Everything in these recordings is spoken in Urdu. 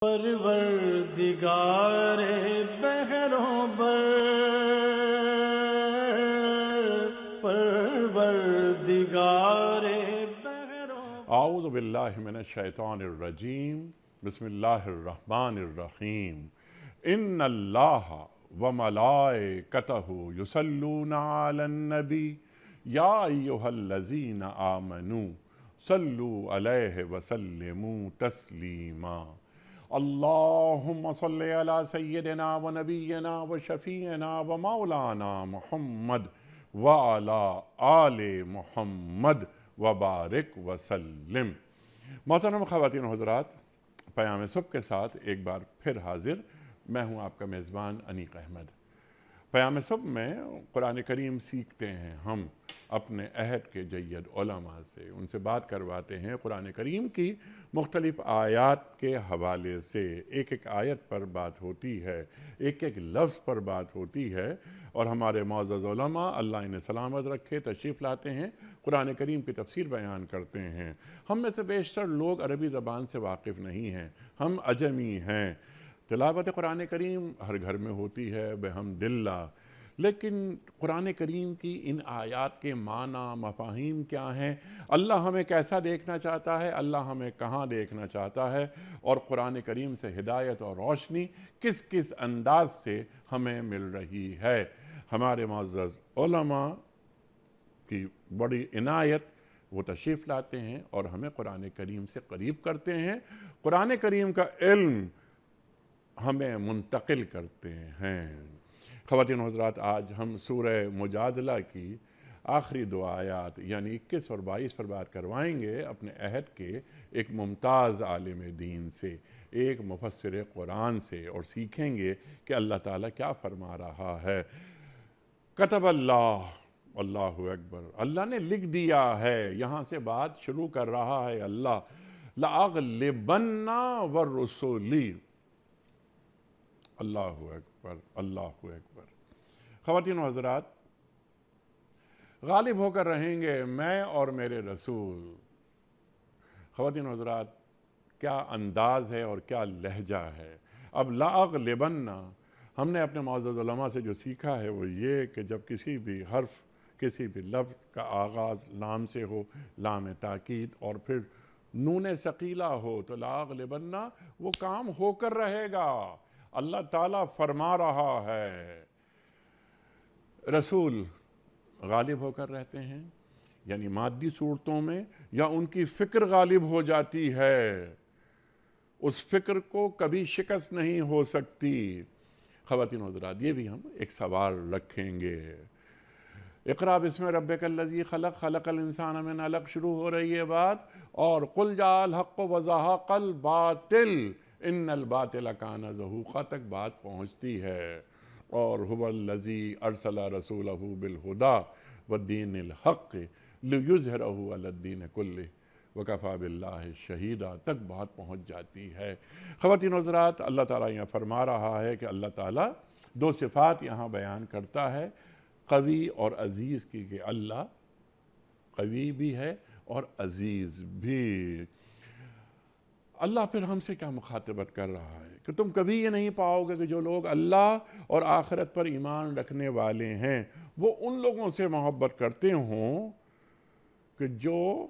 پروردگار بحروں بر، پروردگار بحروں بر۔ اعوذ باللہ من الشیطان الرجیم، بسم اللہ الرحمن الرحیم۔ ان اللہ وملائکتہ یصلون علی النبی یا ایہا الذین آمنوا صلوا علیہ وسلموا تسلیما۔ اللہم صل علی سیدنا و نبینا و شفیعنا و مولانا محمد وعلی آل محمد وبارک وسلم۔ محترم خواتین و حضرات، پیام صبح کے ساتھ ایک بار پھر حاضر میں ہوں آپ کا میزبان انیق احمد۔ پیام صبح میں قرآن کریم سیکھتے ہیں ہم اپنے عہد کے جید علماء سے، ان سے بات کرواتے ہیں قرآن کریم کی مختلف آیات کے حوالے سے۔ ایک ایک آیت پر بات ہوتی ہے، ایک ایک لفظ پر بات ہوتی ہے، اور ہمارے معزز علماء اللہ انہیں سلامت رکھے تشریف لاتے ہیں، قرآن کریم کی تفسیر بیان کرتے ہیں۔ ہم میں سے بیشتر لوگ عربی زبان سے واقف نہیں ہیں، ہم عجمی ہیں۔ تلاوت قرآن کریم ہر گھر میں ہوتی ہے بحمد اللہ، لیکن قرآن کریم کی ان آیات کے معنی مفاہیم کیا ہیں؟ اللہ ہمیں کیسا دیکھنا چاہتا ہے؟ اللہ ہمیں کہاں دیکھنا چاہتا ہے؟ اور قرآن کریم سے ہدایت اور روشنی کس کس انداز سے ہمیں مل رہی ہے؟ ہمارے معزز علماء کی بڑی عنایت، وہ تشریف لاتے ہیں اور ہمیں قرآن کریم سے قریب کرتے ہیں، قرآن کریم کا علم ہمیں منتقل کرتے ہیں۔ خواتین و حضرات، آج ہم سورہ مجادلہ کی آخری دو آیات یعنی 21 اور 22 پر بات کروائیں گے اپنے عہد کے ایک ممتاز عالم دین سے، ایک مفسر قرآن سے، اور سیکھیں گے کہ اللہ تعالیٰ کیا فرما رہا ہے۔ کتب اللہ، اللہ اکبر، اللہ نے لکھ دیا ہے۔ یہاں سے بات شروع کر رہا ہے اللہ، لَأَغْلِبَنَّ وَالرُّسُلِ۔ اللہ اکبر، اللہ اکبر۔ خواتین و حضرات، غالب ہو کر رہیں گے میں اور میرے رسول۔ خواتین و حضرات، کیا انداز ہے اور کیا لہجہ ہے۔ اب لَأَغْلِبَنَّ ہم نے اپنے معزز علماء سے جو سیکھا ہے وہ یہ کہ جب کسی بھی حرف، کسی بھی لفظ کا آغاز لام سے ہو، لام تاکید، اور پھر نون ثقیلہ ہو، تو لَأَغْلِبَنَّ وہ کام ہو کر رہے گا۔ اللہ تعالیٰ فرما رہا ہے۔ رسول غالب ہو کر رہتے ہیں، یعنی مادی صورتوں میں، یا ان کی فکر غالب ہو جاتی ہے، اس فکر کو کبھی شکست نہیں ہو سکتی۔ خواتین و حضرات، یہ بھی ہم ایک سوال رکھیں گے۔ اقرأ بسم ربک الذی خلق، خلق الانسان من علق شروع ہو رہی ہے بات، اور قل جاء الحق وزهق الباطل ان الباطل کان زہوقا تک بات پہنچتی ہے۔ اور هو الذی ارسل رسولہ بالہدی والدین الحق لیظہرہ علی الدین کلہ وکفی باللہ شہیدا تک بات پہنچ جاتی ہے۔ خواتین و حضرات، اللہ تعالیٰ یہاں فرما رہا ہے کہ اللہ تعالیٰ دو صفات یہاں بیان کرتا ہے قوی اور عزیز کی، کہ اللہ قوی بھی ہے اور عزیز بھی۔ اللہ پھر ہم سے کیا مخاطبت کر رہا ہے کہ تم کبھی یہ نہیں پاؤ گے کہ جو لوگ اللہ اور آخرت پر ایمان رکھنے والے ہیں وہ ان لوگوں سے محبت کرتے ہوں کہ جو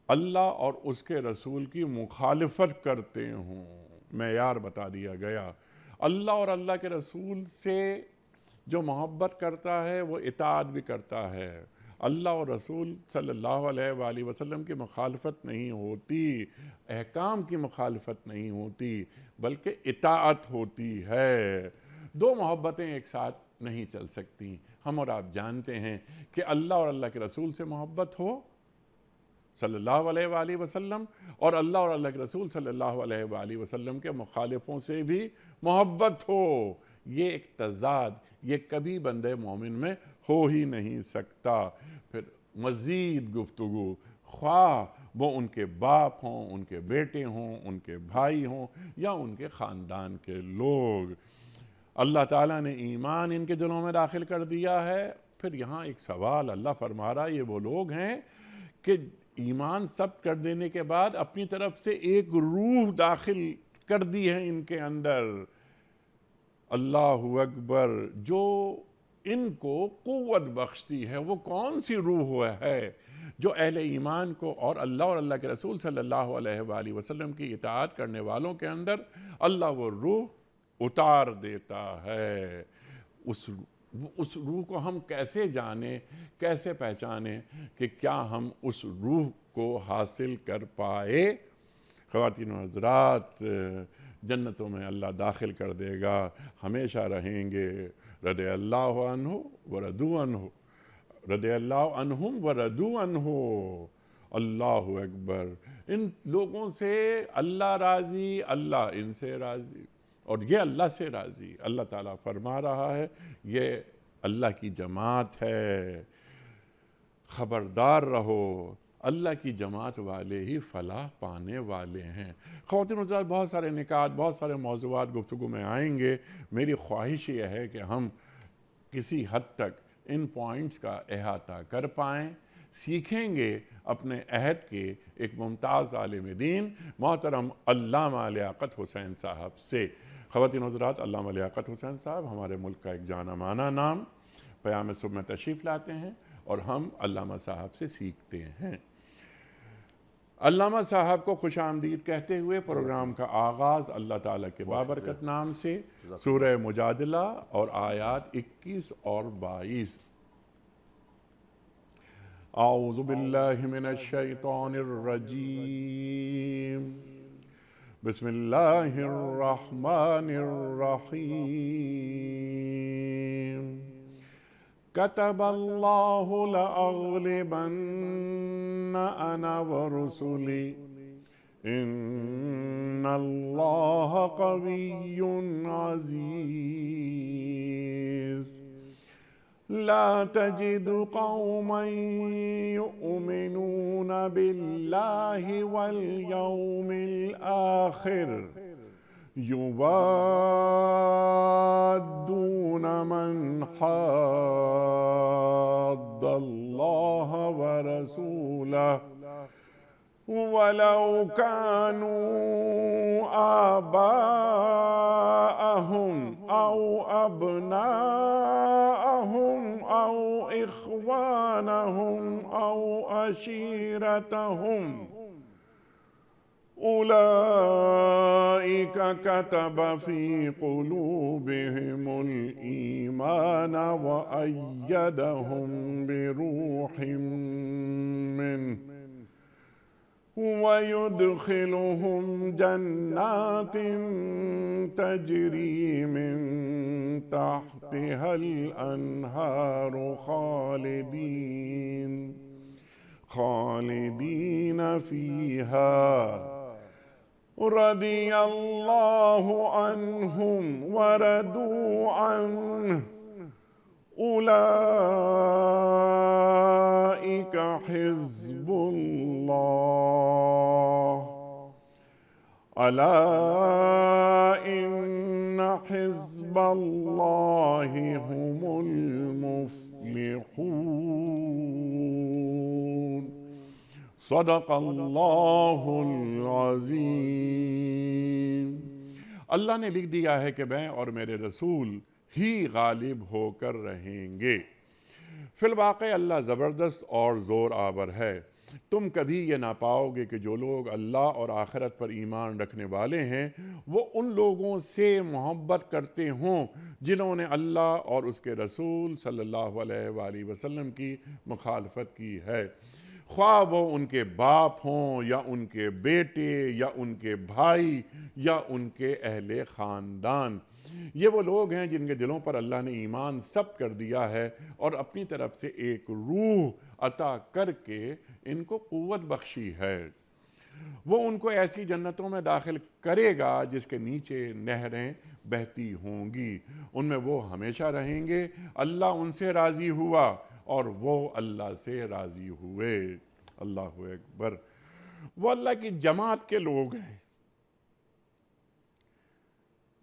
اللہ اور اس کے رسول کی مخالفت کرتے ہوں۔ معیار بتا دیا گیا۔ اللہ اور اللہ کے رسول سے جو محبت کرتا ہے وہ اطاعت بھی کرتا ہے۔ اللہ اور رسول صلی اللہ علیہ وآلہ وسلم کی مخالفت نہیں ہوتی، احکام کی مخالفت نہیں ہوتی، بلکہ اطاعت ہوتی ہے۔ دو محبتیں ایک ساتھ نہیں چل سکتی۔ ہم اور آپ جانتے ہیں کہ اللہ اور اللہ کے رسول سے محبت ہو صلی اللہ علیہ وآلہ وسلم، اور اللہ اور اللہ کے رسول صلی اللہ علیہ وآلہ وسلم کے مخالفوں سے بھی محبت ہو، یہ ایک تضاد یہ کبھی بندے مومن میں ہو ہی نہیں سکتا۔ پھر مزید گفتگو، خواہ وہ ان کے باپ ہوں، ان کے بیٹے ہوں، ان کے بھائی ہوں، یا ان کے خاندان کے لوگ، اللہ تعالیٰ نے ایمان ان کے دلوں میں داخل کر دیا ہے۔ پھر یہاں ایک سوال اللہ فرما رہا ہے، یہ وہ لوگ ہیں کہ ایمان ثبت کر دینے کے بعد اپنی طرف سے ایک روح داخل کر دی ہے ان کے اندر۔ اللہ اکبر، جو ان کو قوت بخشتی ہے وہ کون سی روح ہے جو اہل ایمان کو اور اللہ کے رسول صلی اللہ علیہ وآلہ وسلم کی اطاعت کرنے والوں کے اندر اللہ وہ روح اتار دیتا ہے۔ اس روح کو ہم کیسے جانیں، کیسے پہچانیں کہ کیا ہم اس روح کو حاصل کر پائے؟ خواتین و حضرات، جنتوں میں اللہ داخل کر دے گا، ہمیشہ رہیں گے۔ رضی اللہ عنہ ورضوا عنہ، رضی اللہ عنہم ورضوا عنہ۔ اللہ اکبر، ان لوگوں سے اللہ راضی، اللہ ان سے راضی، اور یہ اللہ سے راضی۔ اللہ تعالیٰ فرما رہا ہے یہ اللہ کی جماعت ہے، خبردار رہو، اللہ کی جماعت والے ہی فلاح پانے والے ہیں۔ خواتین و حضرات، بہت سارے نکات، بہت سارے موضوعات گفتگو میں آئیں گے۔ میری خواہش یہ ہے کہ ہم کسی حد تک ان پوائنٹس کا احاطہ کر پائیں، سیکھیں گے اپنے عہد کے ایک ممتاز عالم دین محترم علامہ لیاقت حسین صاحب سے۔ خواتین و حضرات، علامہ لیاقت حسین صاحب ہمارے ملک کا ایک جانا مانا نام، پیام صبح میں تشریف لاتے ہیں اور ہم علامہ صاحب سے سیکھتے ہیں۔ علامہ صاحب کو خوش آمدید کہتے ہوئے پروگرام کا آغاز اللہ تعالیٰ کے بابرکت نام سے، سورہ مجادلہ اور آیات 21 اور 22۔ اعوذ باللہ من الشیطان الرجیم، بسم اللہ الرحمن الرحیم۔ كتب اللہ لأغلبن انا ورسلی ان اللہ قوی عزیز۔ لا تجد قوما يؤمنون بالله واليوم الآخر يوادون من حاد الله ورسوله ولو كانوا آباءهم أو أبناءهم أو إخوانهم أو عشيرتهم أولئك كتب في قلوبهم الإيمان وأيدهم بروح منه ويدخلهم جنات تجري من تحتها الأنهار خالدين فيها رضي الله عنهم ورضوا عنه أولئك حزب الله ألا إن حزب الله هم المفلحون۔ صدق اللہ العظیم۔ اللہ نے لکھ دیا ہے کہ میں اور میرے رسول ہی غالب ہو کر رہیں گے۔ فی الواقع اللہ زبردست اور زور آور ہے۔ تم کبھی یہ نہ پاؤ گے کہ جو لوگ اللہ اور آخرت پر ایمان رکھنے والے ہیں وہ ان لوگوں سے محبت کرتے ہوں جنہوں نے اللہ اور اس کے رسول صلی اللہ علیہ وآلہ وسلم کی مخالفت کی ہے، خواہ وہ ان کے باپ ہوں یا ان کے بیٹے یا ان کے بھائی یا ان کے اہل خاندان۔ یہ وہ لوگ ہیں جن کے دلوں پر اللہ نے ایمان ثبت کر دیا ہے اور اپنی طرف سے ایک روح عطا کر کے ان کو قوت بخشی ہے۔ وہ ان کو ایسی جنتوں میں داخل کرے گا جس کے نیچے نہریں بہتی ہوں گی، ان میں وہ ہمیشہ رہیں گے۔ اللہ ان سے راضی ہوا اور وہ اللہ سے راضی ہوئے۔ اللہ اکبر۔ وہ اللہ کی جماعت کے لوگ ہیں،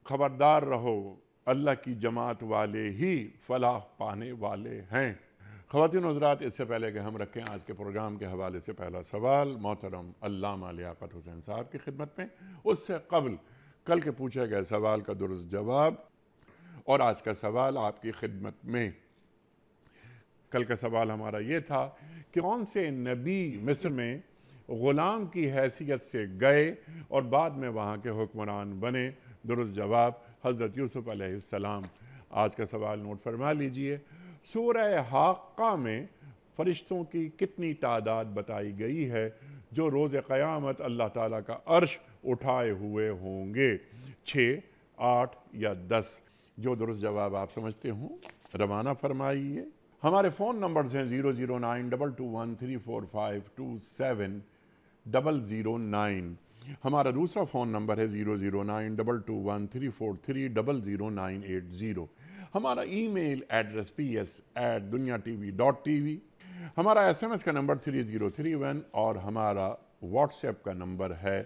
خبردار رہو، اللہ کی جماعت والے ہی فلاح پانے والے ہیں۔ خواتین و حضرات، اس سے پہلے کہ ہم رکھیں آج کے پروگرام کے حوالے سے پہلا سوال محترم علامہ لیاقت حسین صاحب کی خدمت میں، اس سے قبل کل کے پوچھے گئے سوال کا درست جواب، اور آج کا سوال آپ کی خدمت میں۔ کل کا سوال ہمارا یہ تھا کہ کون سے نبی مصر میں غلام کی حیثیت سے گئے اور بعد میں وہاں کے حکمران بنے؟ درست جواب حضرت یوسف علیہ السلام۔ آج کا سوال نوٹ فرما لیجئے، سورہ حاقہ میں فرشتوں کی کتنی تعداد بتائی گئی ہے جو روز قیامت اللہ تعالیٰ کا عرش اٹھائے ہوئے ہوں گے؟ 6، 8 یا 10؟ جو درست جواب آپ سمجھتے ہوں روانہ فرمائیے۔ ہمارے فون نمبرز ہیں 00922134527 ہمارا دوسرا فون نمبر ہے 009221343000980۔ ہمارا ای میل ایڈریس ps@dunyatv.tv، ہمارا SMS کا نمبر 3031، اور ہمارا واٹس ایپ کا نمبر ہے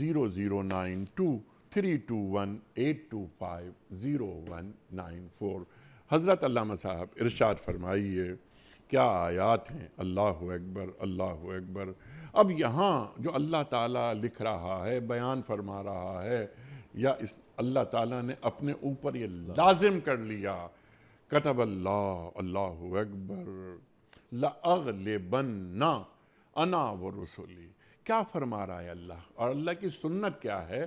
00923218250194۔ حضرت علامہ صاحب ارشاد فرمائیے، کیا آیات ہیں! اللہ اکبر، اللہ اکبر۔ اب یہاں جو اللہ تعالیٰ لکھ رہا ہے، بیان فرما رہا ہے، یا اس اللہ تعالیٰ نے اپنے اوپر یہ لازم کر لیا، کتب اللہ، اللہ اکبر، لَأَغْلِبَنَّ أَنَا وَرُسُلِي۔ کیا فرما رہا ہے اللہ؟ اور اللہ کی سنت کیا ہے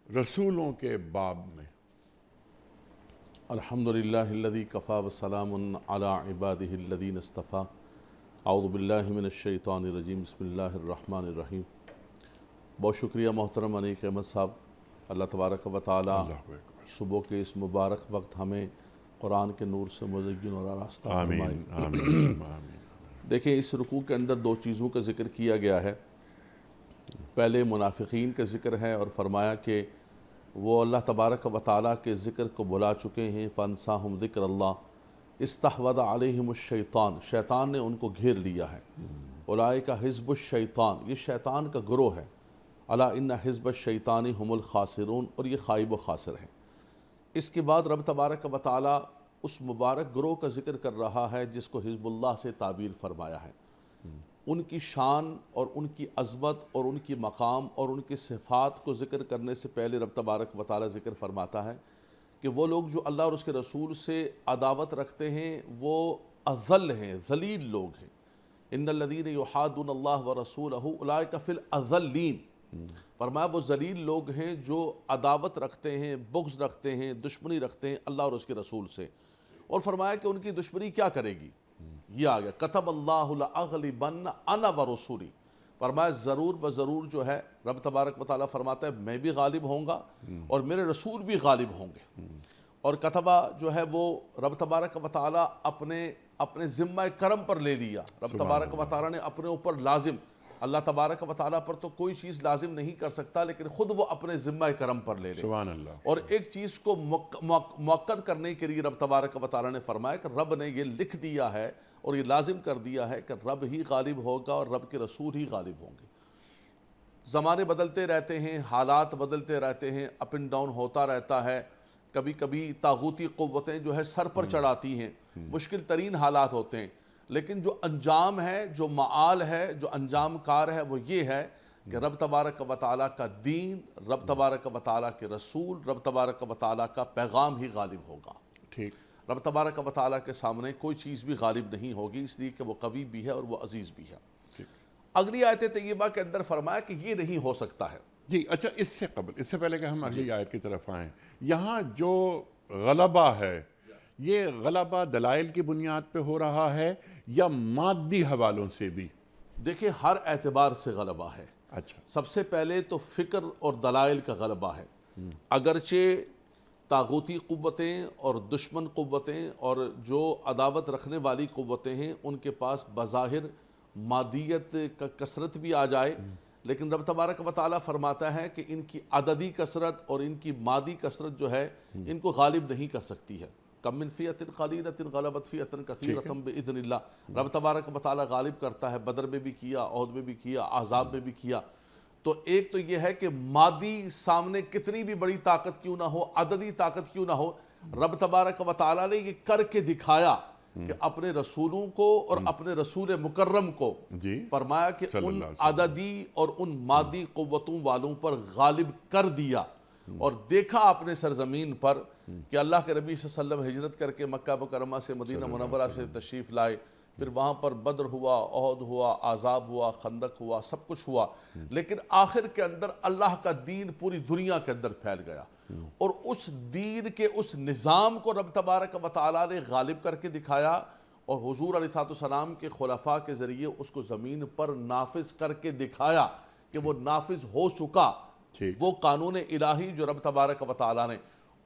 رسولوں کے باب میں؟ الحمدللہ الذی کفا وسلام علی عبادہ الذین اصطفیٰ۔ اعوذ باللہ من الشیطان الرجیم، بسم اللہ الرحمن الرحیم۔ بہت شکریہ محترم انیق احمد صاحب، اللہ تبارک و تعالی صبح کے اس مبارک وقت ہمیں قرآن کے نور سے مزین اور آراستہ فرمائے۔ آمین آمین آمین۔ دیکھیں، اس رکوع کے اندر دو چیزوں کا ذکر کیا گیا ہے۔ پہلے منافقین کا ذکر ہے اور فرمایا کہ وہ اللہ تبارک و تعالیٰ کے ذکر کو بھلا چکے ہیں، فانساہم ذکر اللہ، استحوذ علیہم الشیطان، شیطان نے ان کو گھیر لیا ہے۔ اولئک حزب الشیطان، یہ شیطان کا گروہ ہے۔ الا ان حزب الشیطان هم الخاسرون، اور یہ خائب و خاسر ہیں۔ اس کے بعد رب تبارک و تعالیٰ اس مبارک گروہ کا ذکر کر رہا ہے جس کو حزب اللہ سے تعبیر فرمایا ہے۔ ان کی شان اور ان کی عظمت اور ان کی مقام اور ان کی صفات کو ذکر کرنے سے پہلے رب تبارک و تعالیٰ ذکر فرماتا ہے کہ وہ لوگ جو اللہ اور اس کے رسول سے عداوت رکھتے ہیں وہ اذل ہیں، ذلیل لوگ ہیں۔ ان الذین یحادون اللہ ورسولہ اولئک فی الاذلین، فرمایا وہ ذلیل لوگ ہیں جو عداوت رکھتے ہیں، بغض رکھتے ہیں، دشمنی رکھتے ہیں اللہ اور اس کے رسول سے۔ اور فرمایا کہ ان کی دشمنی کیا کرے گی؟ یہ آ گیا، کتب اللہ لأغلبن انا ورسولی، فرمایا ضرور بضرور جو ہے رب تبارک و تعالیٰ فرماتا ہے میں بھی غالب ہوں گا اور میرے رسول بھی غالب ہوں گے۔ اور کتبہ جو ہے وہ رب تبارک و تعالیٰ اپنے ذمہ کرم پر لے لیا۔ رب تبارک و تعالیٰ نے اپنے اوپر لازم، اللہ تبارک و تعالیٰ پر تو کوئی چیز لازم نہیں کر سکتا لیکن خود وہ اپنے ذمہ کرم پر لے لے۔ سبحان اللہ۔ اور ایک چیز کو مؤکد کرنے کے لیے رب تبارک و تعالیٰ نے فرمایا کہ رب نے یہ لکھ دیا ہے اور یہ لازم کر دیا ہے کہ رب ہی غالب ہوگا اور رب کے رسول ہی غالب ہوں گے۔ زمانے بدلتے رہتے ہیں، حالات بدلتے رہتے ہیں، اپ اینڈ ڈاؤن ہوتا رہتا ہے۔ کبھی کبھی طاغوتی قوتیں جو ہے سر پر چڑھاتی ہیں، مشکل ترین حالات ہوتے ہیں، لیکن جو انجام ہے، جو معال ہے، جو انجام کار ہے وہ یہ ہے کہ رب تبارک و تعالیٰ کا دین، رب تبارک و تعالیٰ کے رسول، رب تبارک و تعالیٰ کا پیغام ہی غالب ہوگا۔ ٹھیک۔ رب تبارک و تعالیٰ کے سامنے کوئی چیز بھی غالب نہیں ہوگی، اس لیے کہ وہ قوی بھی ہے اور وہ عزیز بھی ہے۔ اگلی آیت طیبہ کے اندر فرمایا کہ یہ نہیں ہو سکتا ہے۔ جی اچھا، اس سے پہلے کہ ہم اگلی آیت کی طرف آئیں، یہاں جو غلبہ ہے یہ غلبہ دلائل کی بنیاد پہ ہو رہا ہے یا مادی حوالوں سے بھی؟ دیکھیں، ہر اعتبار سے غلبہ ہے۔ اچھا، سب سے پہلے تو فکر اور دلائل کا غلبہ ہے۔ اگرچہ طاغوتی قوتیں اور دشمن قوتیں اور جو عداوت رکھنے والی قوتیں ہیں ان کے پاس بظاہر مادیت کا کثرت بھی آ جائے، لیکن رب تبارک و تعالیٰ فرماتا ہے کہ ان کی عددی کثرت اور ان کی مادی کثرت جو ہے ان کو غالب نہیں کر سکتی ہے۔ کم من فئۃ قلیلۃ غلبت فئۃ کثیرۃ بإذن اللہ، رب تبارک و تعالیٰ غالب کرتا ہے۔ بدر میں بھی کیا، احد میں بھی کیا، احزاب میں بھی کیا۔ تو ایک تو یہ ہے کہ مادی سامنے کتنی بھی بڑی طاقت کیوں نہ ہو، عددی طاقت کیوں نہ ہو، رب تبارک و تعالیٰ نے یہ کر کے دکھایا کہ اپنے رسولوں کو اور اپنے رسول مکرم کو جی فرمایا کہ صلی ان اللہ علیہ وسلم عددی اور ان مادی قوتوں والوں پر غالب کر دیا، اور دیکھا اپنے سرزمین پر کہ اللہ کے نبی صلی اللہ علیہ وسلم ہجرت کر کے مکہ مکرمہ سے مدینہ منورہ سے تشریف لائے، پھر وہاں پر بدر ہوا، احد ہوا، عذاب ہوا، خندق ہوا، سب کچھ ہوا، لیکن آخر کے اندر اللہ کا دین پوری دنیا کے اندر پھیل گیا، اور اس دین کے اس نظام کو رب تبارک و تعالیٰ نے غالب کر کے دکھایا، اور حضور علیہ السلام کے خلفاء کے ذریعے اس کو زمین پر نافذ کر کے دکھایا کہ وہ نافذ ہو چکا، وہ قانون الہی جو رب تبارک و تعالیٰ نے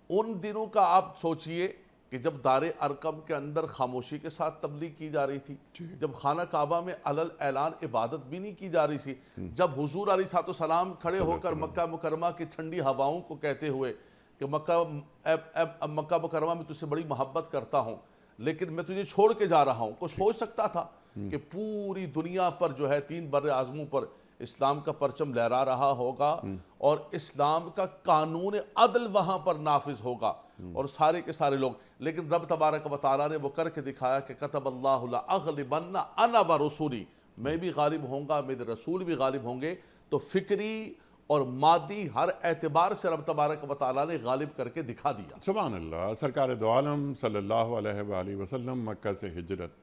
ان دنوں کا آپ سوچئے کہ جب دار ارقم کے اندر خاموشی کے ساتھ تبلیغ کی جا رہی تھی، جب خانہ کعبہ میں علل اعلان عبادت بھی نہیں کی جا رہی تھی، جب حضور علیہ السلام کھڑے ہو کر مکہ مکرمہ کی ٹھنڈی ہواؤں کو کہتے ہوئے کہ مکہ مکرمہ میں تجھ سے بڑی محبت کرتا ہوں لیکن میں تجھے چھوڑ کے جا رہا ہوں، کوئی سوچ سکتا تھا کہ پوری دنیا پر جو ہے 3 بر اعظموں پر اسلام کا پرچم لہرا رہا ہوگا اور اسلام کا قانون عدل وہاں پر نافذ ہوگا اور سارے کے سارے لوگ، لیکن رب تبارک و تعالیٰ نے وہ کر کے دکھایا کہ کتب اللہ لأغلبن انا ورسولی، میں بھی غالب ہوں گا، میرے رسول بھی غالب ہوں گے، تو فکری اور مادی ہر اعتبار سے رب تبارک و تعالیٰ نے غالب کر کے دکھا دیا۔ سبحان اللہ۔ سرکار دو عالم صلی اللہ علیہ وآلہ وسلم مکہ سے ہجرت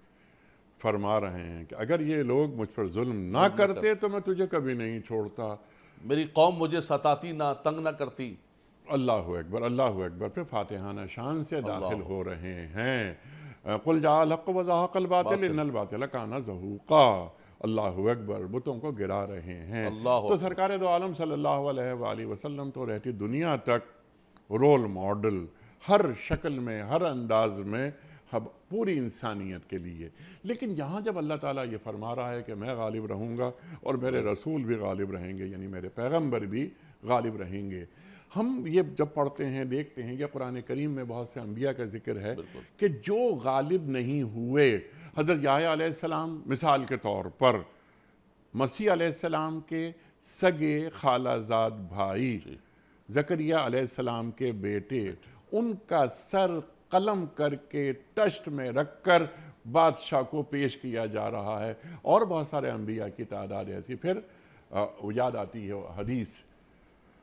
فرما رہے ہیں کہ اگر یہ لوگ مجھ پر ظلم نہ کرتے تو میں تجھے کبھی نہیں چھوڑتا، میری قوم مجھے ستاتی نہ، تنگ نہ کرتی۔ اللہ اکبر، اللہ اکبر۔ پھر فاتحانہ شان سے داخل ہو رہے ہیں، قل جاء الحق وزهق الباطل ان الباطل کان زہوقا، اللہ اکبر، بتوں کو گرا رہے ہیں۔ تو سرکار دو عالم صلی اللہ علیہ وآلہ وسلم تو رہتی دنیا تک رول ماڈل، ہر شکل میں، ہر انداز میں، پوری انسانیت کے لیے۔ لیکن یہاں جب اللہ تعالیٰ یہ فرما رہا ہے کہ میں غالب رہوں گا اور میرے رسول بھی غالب رہیں گے، یعنی میرے پیغمبر بھی غالب رہیں گے، ہم یہ جب پڑھتے ہیں دیکھتے ہیں کہ قرآن کریم میں بہت سے انبیاء کا ذکر ہے کہ جو غالب نہیں ہوئے۔ حضرت یحییٰ علیہ السلام مثال کے طور پر مسیح علیہ السلام کے سگے خالہ زاد بھائی، زکریا علیہ السلام کے بیٹے، ان کا سر قلم کر کے ٹشت میں رکھ کر بادشاہ کو پیش کیا جا رہا ہے، اور بہت سارے انبیاء کی تعداد ایسی۔ پھر یاد آتی ہے حدیث،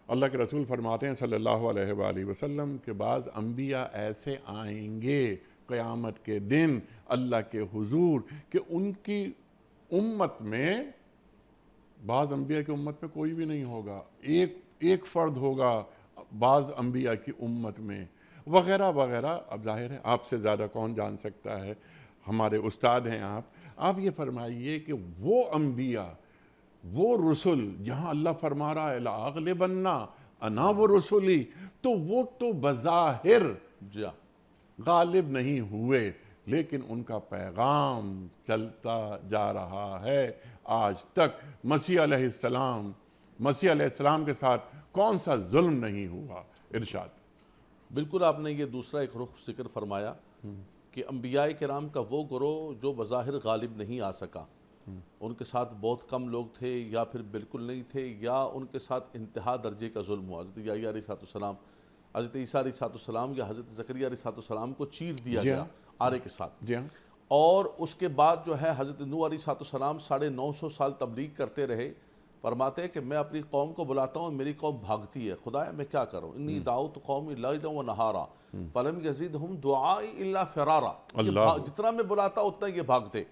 اللہ کے رسول فرماتے ہیں صلی اللہ علیہ وآلہ وسلم کہ بعض انبیاء ایسے آئیں گے قیامت کے دن اللہ کے حضور کہ ان کی امت میں، بعض انبیاء کی امت میں کوئی بھی نہیں ہوگا، ایک فرد ہوگا بعض انبیاء کی امت میں، وغیرہ وغیرہ۔ اب ظاہر ہے آپ سے زیادہ کون جان سکتا ہے، ہمارے استاد ہیں آپ یہ فرمائیے کہ وہ انبیاء، وہ رسل جہاں اللہ فرما رہا ہے لأغلبن انا ورسلی، تو وہ تو بظاہر غالب نہیں ہوئے، لیکن ان کا پیغام چلتا جا رہا ہے آج تک۔ مسیح علیہ السلام کے ساتھ کون سا ظلم نہیں ہوا؟ ارشاد۔ بالکل آپ نے یہ دوسرا ایک رخ ذکر فرمایا کہ انبیاء کرام کا وہ گروہ جو بظاہر غالب نہیں آ سکا، ان کے ساتھ بہت کم لوگ تھے یا پھر بالکل نہیں تھے، یا ان کے ساتھ انتہا درجے کا ظلم ہوا۔ حضرت یحییٰ علیہ السلام، حضرت عیسیٰ علیہ السلام یا حضرت زکریا علیہ السلام کو چیر دیا گیا آرے کے ساتھ، اور اس کے بعد جو ہے حضرت نوح علیہ السلام 950 سال تبلیغ کرتے رہے۔ فرماتے ہیں کہ میں اپنی قوم کو بلاتا ہوں، میری قوم بھاگتی ہے، خدایا میں کیا کروں، انی دعوت قومی لیلا و نہارا فلم یزدہم دعائی الا فرارا، جتنا میں بلاتا اتنا یہ بھاگتے۔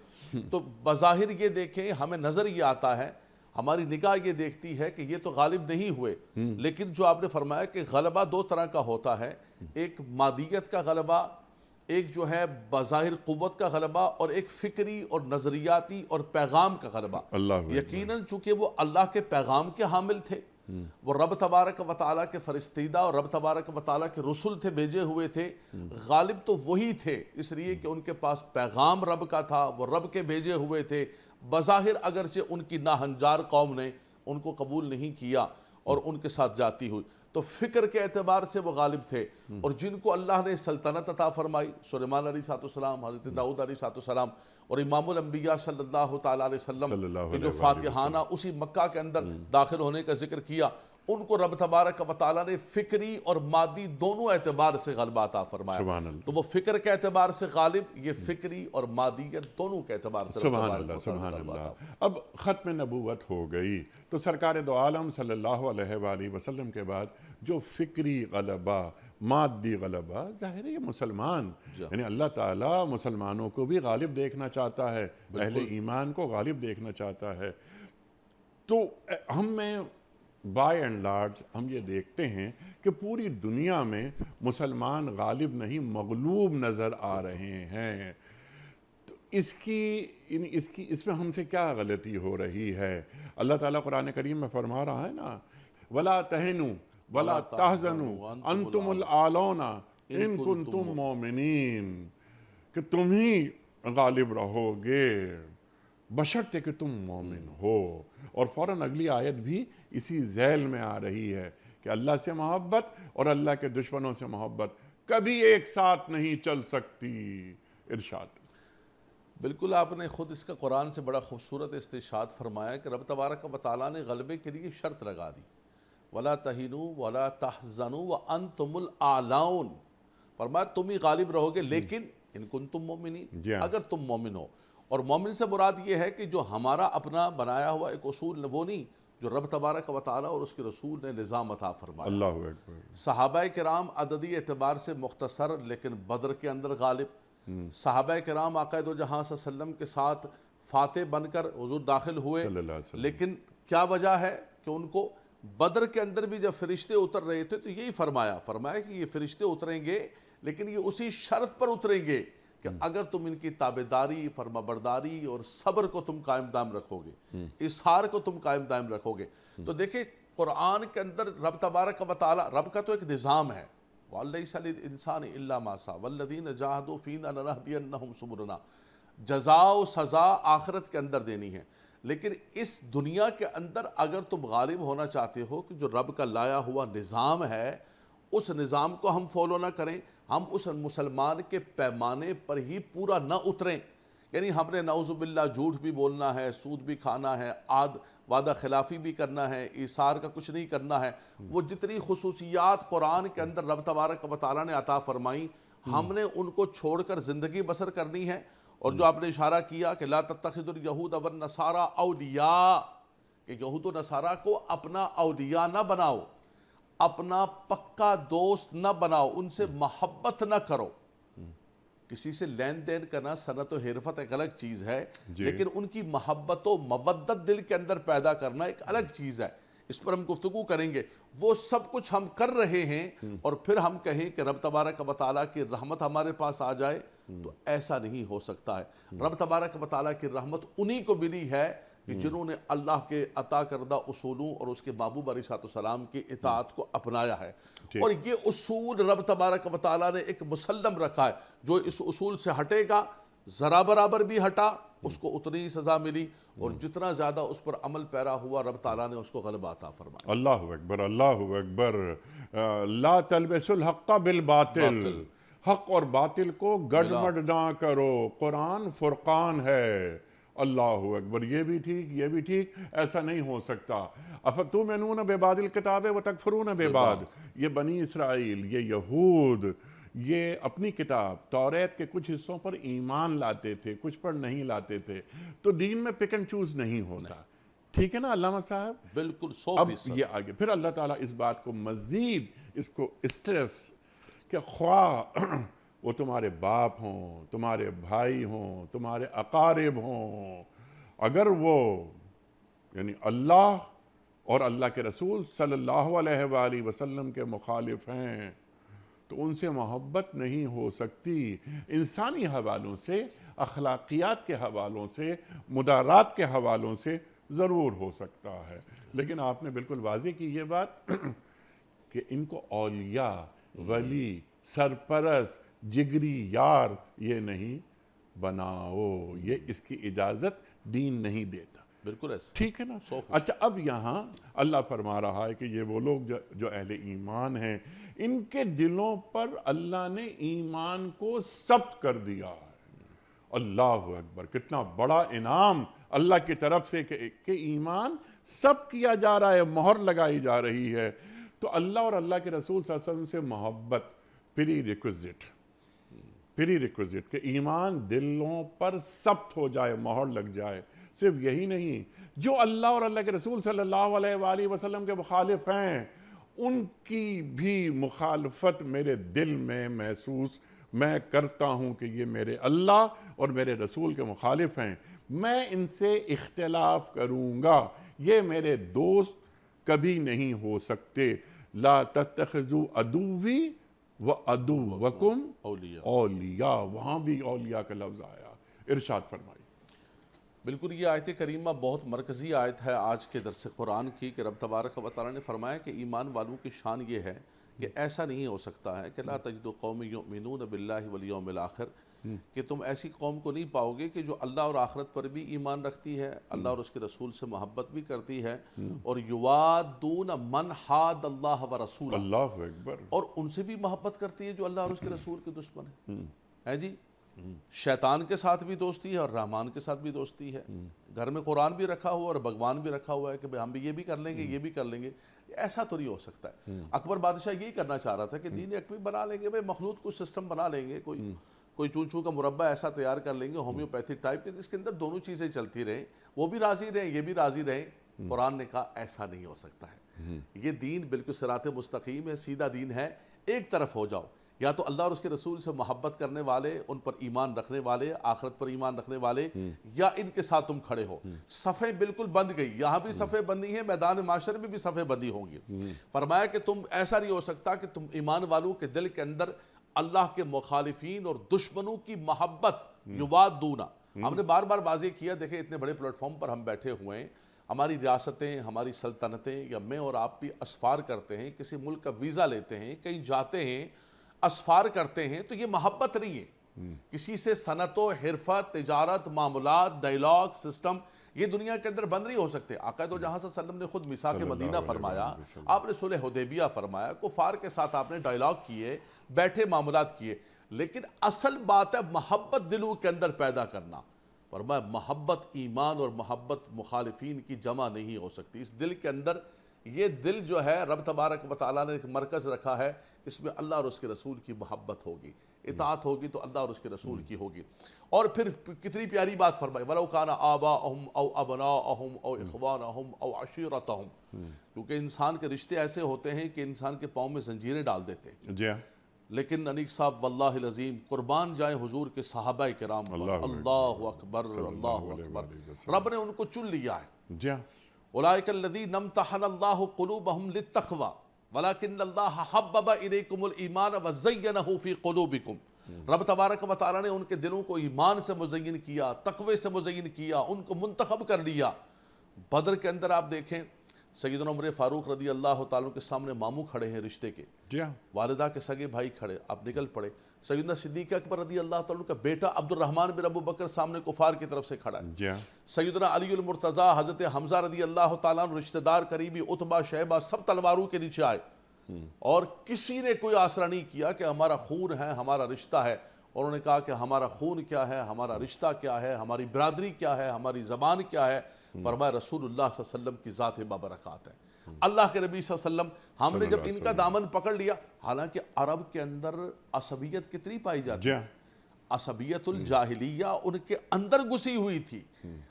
تو بظاہر یہ دیکھیں، ہمیں نظر یہ آتا ہے، ہماری نگاہ یہ دیکھتی ہے کہ یہ تو غالب نہیں ہوئے، لیکن جو آپ نے فرمایا کہ غلبہ 2 طرح کا ہوتا ہے، ایک مادیت کا غلبہ، ایک جو ہے بظاہر قوت کا غلبہ، اور ایک فکری اور نظریاتی اور پیغام کا غلبہ۔ یقیناً چونکہ وہ اللہ کے پیغام کے حامل تھے، وہ رب تبارک و تعالیٰ کے فرستیدہ اور رب تبارک و تعالیٰ کے رسول تھے، بھیجے ہوئے تھے، غالب تو وہی تھے، اس لیے کہ ان کے پاس پیغام رب کا تھا، وہ رب کے بھیجے ہوئے تھے۔ بظاہر اگرچہ ان کی ناہنجار قوم نے ان کو قبول نہیں کیا اور ان کے ساتھ جاتی ہوئی، تو فکر کے اعتبار سے وہ غالب تھے، اور جن کو اللہ نے سلطنت عطا فرمائی، سلیمان علیہ السلام، حضرت داؤد علیہ السلام، اور امام الانبیاء صلی اللہ تعالیٰ علیہ وسلم کہ جو فاتحانہ اسی مکہ کے اندر داخل ہونے کا ذکر کیا، ان کو رب تبارک و تعالیٰ نے فکری اور مادی دونوں اعتبار سے غلبہ عطا فرمایا. سبحان اللہ. تو وہ فکر کے اعتبار سے غالب، یہ فکری اور مادیت دونوں کے اعتبار سے رب سبحان تبارک اللہ و تعالیٰ سبحان نے غلبہ عطا اللہ. اب ختم نبوت ہو گئی تو سرکار دو عالم صلی اللہ علیہ وآلہ وسلم کے بعد جو فکری غلبہ، مادی غلبہ، ظاہر ہے یہ مسلمان، یعنی اللہ تعالیٰ مسلمانوں کو بھی غالب دیکھنا چاہتا ہے، اہل ایمان کو غالب دیکھنا چاہتا ہے. تو ہم میں بائی اینڈ لارج ہم یہ دیکھتے ہیں کہ پوری دنیا میں مسلمان غالب نہیں مغلوب نظر آ رہے ہیں. تو اس میں ہم سے کیا غلطی ہو رہی ہے؟ اللہ تعالیٰ قرآن کریم میں فرما رہا ہے نا، وَلَا تَهِنُوا وَلَا تَحْزَنُوا أَنْتُمُ الْأَعْلَوْنَ إِن كُنتُم مُؤْمِنِينَ، کہ تم ہی غالب رہو گے بشرطے کہ تم مومن ہو. اور فوراً اگلی آیت بھی اسی ذیل میں آ رہی ہے کہ اللہ سے محبت اور اللہ کے دشمنوں سے محبت کبھی ایک ساتھ نہیں چل سکتی. ارشاد. بالکل آپ نے خود اس کا قرآن سے بڑا خوبصورت استشہاد فرمایا کہ رب تبارک و تعالیٰ نے غلبے کے لیے شرط لگا دی، وَلَا تَهِنُوا وَلَا تَحْزَنُوا وَأَنْتُمُ الْأَعْلَوْنَ. فرمایا تم ہی غالب رہو گے لیکن ان کنتم مومنین، اگر تم مومن ہو. اور مومن سے مراد یہ ہے کہ جو ہمارا اپنا بنایا ہوا ایک اصول وہ نہیں، جو رب تبارک و تعالیٰ اور اس کے رسول نے نظام عطا فرمایا. اللہ اکبر. صحابہ کرام عددی اعتبار سے مختصر لیکن بدر کے اندر غالب. صحابہ کرام آقا دو جہاں صلی اللہ علیہ وسلم کے ساتھ فاتح بن کر حضور داخل ہوئے، صلی اللہ علیہ وسلم. لیکن کیا وجہ ہے کہ ان کو بدر کے اندر بھی جب فرشتے اتر رہے تھے تو یہی فرمایا کہ یہ فرشتے اتریں گے لیکن یہ اسی شرط پر اتریں گے کہ اگر تم ان کی تابعداری، فرما برداری اور صبر کو تم قائم دائم رکھو گے، اصحار کو تم قائم دائم رکھو گے. تو دیکھیں قرآن کے اندر رب تبارک و تعالیٰ، رب کا تو ایک نظام ہے، وَلَيْسَ لِلْإِنسَانِ إِلَّا مَا سَعَىٰ وَالَّذِينَ جَاهَدُوا فِينَا لَنَهْدِيَنَّهُمْ سُبُلَنَا. جزا و سزا آخرت کے اندر دینی ہے، لیکن اس دنیا کے اندر اگر تم غالب ہونا چاہتے ہو کہ جو رب کا لایا ہوا نظام ہے اس نظام کو ہم فالو نہ کریں، ہم اس مسلمان کے پیمانے پر ہی پورا نہ اتریں. یعنی ہم نے نعوذ باللہ جھوٹ بھی بولنا ہے، سود بھی کھانا ہے، وعدہ خلافی بھی کرنا ہے، ایثار کا کچھ نہیں کرنا ہے. وہ جتنی خصوصیات قرآن کے اندر رب تبارک و تعالیٰ نے عطا فرمائی، ہم نے ان کو چھوڑ کر زندگی بسر کرنی ہے. اور جو آپ نے اشارہ کیا کہ لا تتخذوا اليہود والنصارى اولیاء، کہ یہود و نصارہ کو اپنا اولیاء نہ بناؤ، اپنا پکا دوست نہ بناؤ، ان سے محبت نہ کرو. کسی سے لین دین کرنا صنعت و حرفت ایک الگ چیز ہے، لیکن ان کی محبت و مودت دل کے اندر پیدا کرنا ایک الگ چیز ہے. اس پر ہم گفتگو کریں گے. وہ سب کچھ ہم کر رہے ہیں اور پھر ہم کہیں کہ رب تبارک و تعالیٰ کی رحمت ہمارے پاس آ جائے، تو ایسا نہیں ہو سکتا ہے. رب تبارک و تعالیٰ کی رحمت انہی کو ملی ہے کہ جنہوں نے اللہ کے عطا کردہ اصولوں اور اس کے محبوب علیہ السلام کی اطاعت کو اپنایا ہے. اور یہ اصول رب تبارک و تعالیٰ نے ایک مسلم رکھا ہے، جو اس اصول سے ہٹے گا ذرا برابر بھی ہٹا اس کو اتنی ہی سزا ملی، اور جتنا زیادہ اس پر عمل پیرا ہوا رب تعالیٰ نے اس کو غلبہ عطا فرمایا. اللہ اکبر اللہ اکبر. لا تلبسوا الحق بالباطل، حق اور باطل کو گڑبڑ نہ کرو. قرآن فرقان ہے. اللہ اکبر. یہ بھی ٹھیک یہ بھی ٹھیک، ایسا نہیں ہو سکتا. افتؤمنون ببعض الکتاب وتکفرون ببعض. یہ بنی اسرائیل، یہ یہود، یہ اپنی کتاب توریت کے کچھ حصوں پر ایمان لاتے تھے، کچھ پر نہیں لاتے تھے. تو دین میں پک اینڈ چوز نہیں ہوتا. ٹھیک ہے نا علامہ صاحب؟ بالکل. اب یہ آگے پھر اللہ تعالیٰ اس بات کو مزید اس کو اسٹریس کہ خواہ وہ تمہارے باپ ہوں، تمہارے بھائی ہوں، تمہارے اقارب ہوں، اگر وہ یعنی اللہ اور اللہ کے رسول صلی اللہ علیہ وآلہ وسلم کے مخالف ہیں تو ان سے محبت نہیں ہو سکتی. انسانی حوالوں سے، اخلاقیات کے حوالوں سے، مدارات کے حوالوں سے ضرور ہو سکتا ہے. لیکن آپ نے بالکل واضح کی یہ بات کہ ان کو اولیاء، ولی، سرپرست، جگری یار یہ نہیں بناؤ. یہ اس کی اجازت دین نہیں دیتا. بالکل ایسا. ٹھیک ہے نا؟ اچھا اب یہاں اللہ فرما رہا ہے کہ یہ وہ لوگ جو اہل ایمان ہیں، ان کے دلوں پر اللہ نے ایمان کو ثبت کر دیا ہے. اللہ اکبر. کتنا بڑا انعام اللہ کی طرف سے کہ ایمان سب کیا جا رہا ہے، مہر لگائی جا رہی ہے۔ تو اللہ اور اللہ کے رسول صلی اللہ علیہ وسلم سے محبت پری ریکوزٹ کہ ایمان دلوں پر ثبت ہو جائے، مہر لگ جائے۔ صرف یہی نہیں، جو اللہ اور اللہ کے رسول صلی اللہ علیہ وآلہ وسلم کے مخالف ہیں ان کی بھی مخالفت میرے دل میں محسوس میں کرتا ہوں کہ یہ میرے اللہ اور میرے رسول کے مخالف ہیں، میں ان سے اختلاف کروں گا، یہ میرے دوست کبھی نہیں ہو سکتے۔ لا تتخذوا عدوی وعدوکم اولیاء، وہاں بھی اولیاء کا لفظ آیا۔ ارشاد فرمائی۔ بالکل، یہ آیت کریمہ بہت مرکزی آیت ہے آج کے درس قرآن کی، کہ رب تبارک و تعالیٰ نے فرمایا کہ ایمان والوں کی شان یہ ہے کہ ایسا نہیں ہو سکتا ہے کہ لا تجد قوم یؤمنون باللہ والیوم الآخر، کہ تم ایسی قوم کو نہیں پاؤ گے کہ جو اللہ اور آخرت پر بھی ایمان رکھتی ہے، اللہ اور اس کے رسول سے محبت بھی کرتی ہے، اور یوادون من حاد اللہ و رسولہ، اللہ اکبر، اور ان سے بھی محبت کرتی ہے جو اللہ اور اس کے رسول کے دشمن ہے جی۔ شیطان کے ساتھ بھی دوستی ہے اور رحمان کے ساتھ بھی دوستی ہے، گھر میں قرآن بھی رکھا ہوا اور بھگوان بھی رکھا ہوا ہے کہ ہم بھی یہ بھی کر لیں گے، یہ بھی کر لیں گے، ایسا تو نہیں ہو سکتا ہے۔ اکبر بادشاہ یہی کرنا چاہ رہا تھا کہ دین اکبر بنا لیں گے، مخلوط کچھ سسٹم بنا لیں گے، کوئی چون کا مربع ایسا تیار کر لیں گے ہومیوپیتھک ٹائپ کے، جس کے اندر دونوں چیزیں چلتی رہیں، وہ بھی راضی رہیں، یہ بھی راضی رہیں۔ قرآن نے کہا ایسا نہیں ہو سکتا ہے، یہ دین بالکل صراط مستقیم ہے، سیدھا دین ہے، ایک طرف ہو جاؤ، یا تو اللہ اور اس کے رسول سے محبت کرنے والے، ان پر ایمان رکھنے والے، آخرت پر ایمان رکھنے والے، یا ان کے ساتھ تم کھڑے ہو۔ صفیں بالکل بند گئی، یہاں بھی صفیں بندی ہیں، میدان معاشر میں بھی صفیں بندی ہوں گی۔ فرمایا کہ تم ایسا نہیں ہو سکتا کہ تم ایمان والوں کے دل کے اندر اللہ کے مخالفین اور دشمنوں کی محبت یوادون۔ ہم نے بار بار واضح کیا، دیکھیں اتنے بڑے پلیٹ فارم پر ہم بیٹھے ہوئے ہیں، ہماری ریاستیں، ہماری سلطنتیں، یا میں اور آپ بھی اسفار کرتے ہیں، کسی ملک کا ویزا لیتے ہیں، کہیں جاتے ہیں، اسفار کرتے ہیں، تو یہ محبت نہیں ہے، کسی سے صنعت و حرفت، تجارت، معاملات، ڈائلاگ، سسٹم، یہ دنیا کے اندر بند نہیں ہو سکتے۔ آقا دو جہاں صلی اللہ علیہ وسلم نے خود میثاق مدینہ فرمایا، آپ نے صلح حدیبیہ فرمایا، کفار کے ساتھ آپ نے ڈائلاگ کیے، بیٹھے معاملات کیے، لیکن اصل بات ہے محبت دلوں کے اندر پیدا کرنا۔ فرمایا محبت ایمان اور محبت مخالفین کی جمع نہیں ہو سکتی۔ اس دل کے اندر، یہ دل جو ہے رب تبارک و تعالیٰ نے ایک مرکز رکھا ہے، اس میں اللہ اور اس کے رسول کی محبت ہوگی، اطاعت ہوگی تو اللہ اور اس کے رسول کی ہوگی۔ اور پھر کتنی پیاری بات فرمائی، وَلَوْ كَانَ آبَاؤُهُمْ أَوْ أَبْنَاؤُهُمْ أَوْ إِخْوَانُهُمْ أَوْ عَشِيرَتُهُمْ، کیونکہ انسان کے رشتے ایسے ہوتے ہیں کہ انسان کے پاؤں میں زنجیریں ڈال دیتے ہیں۔ جی ہاں، لیکن انیق صاحب واللہ العظیم قربان جائیں حضور کے صحابہ کرام پر، اللہ اکبر، اللہ اکبر، رب نے ان کو چن لیا ہے۔ جی ہاں، اولئک الذین امتحن اللہ قلوبہم للتقوی ولکن اللہ حبب الیکم الایمان وزینہ فی قلوبکم۔ رب تبارک و تعالیٰ نے ان کے دلوں کو ایمان سے مزین کیا، تقوی سے مزین کیا، ان کو منتخب کر لیا۔ بدر کے اندر آپ دیکھیں سیدنا عمر فاروق رضی اللہ تعالیٰ کے سامنے ماموں کھڑے ہیں رشتے کے، جی ہاں، والدہ کے سگے بھائی کھڑے، آپ نکل پڑے۔ سیدنا صدیق اکبر رضی اللہ تعالیٰ کا بیٹا عبد الرحمن بن ابو بکر سامنے کفار کی طرف سے کھڑا ہے۔ جی ہاں، سیدنا علی المرتضیٰ، حضرت حمزہ رضی اللہ تعالیٰ رشتہ دار قریبی، عتبہ، شیبہ، سب تلواروں کے نیچے آئے، اور کسی نے کوئی آسرا نہیں کیا کہ ہمارا خون ہے، ہمارا رشتہ ہے۔ اور انہوں نے کہا کہ ہمارا خون کیا ہے، ہمارا رشتہ کیا ہے، ہماری برادری کیا ہے، ہماری زبان کیا ہے؟ فرمایا رسول اللہ صلی اللہ علیہ وسلم کی ذات بابرکات ہے، اللہ کے نبی صلی اللہ علیہ وسلم۔ ہم نے جب ان کا دامن پکڑ لیا، حالانکہ عرب کے اندر عصبیت کتنی پائی جاتی ہے، عصبیت الجاہلیہ ان کے اندر گھسی ہوئی تھی۔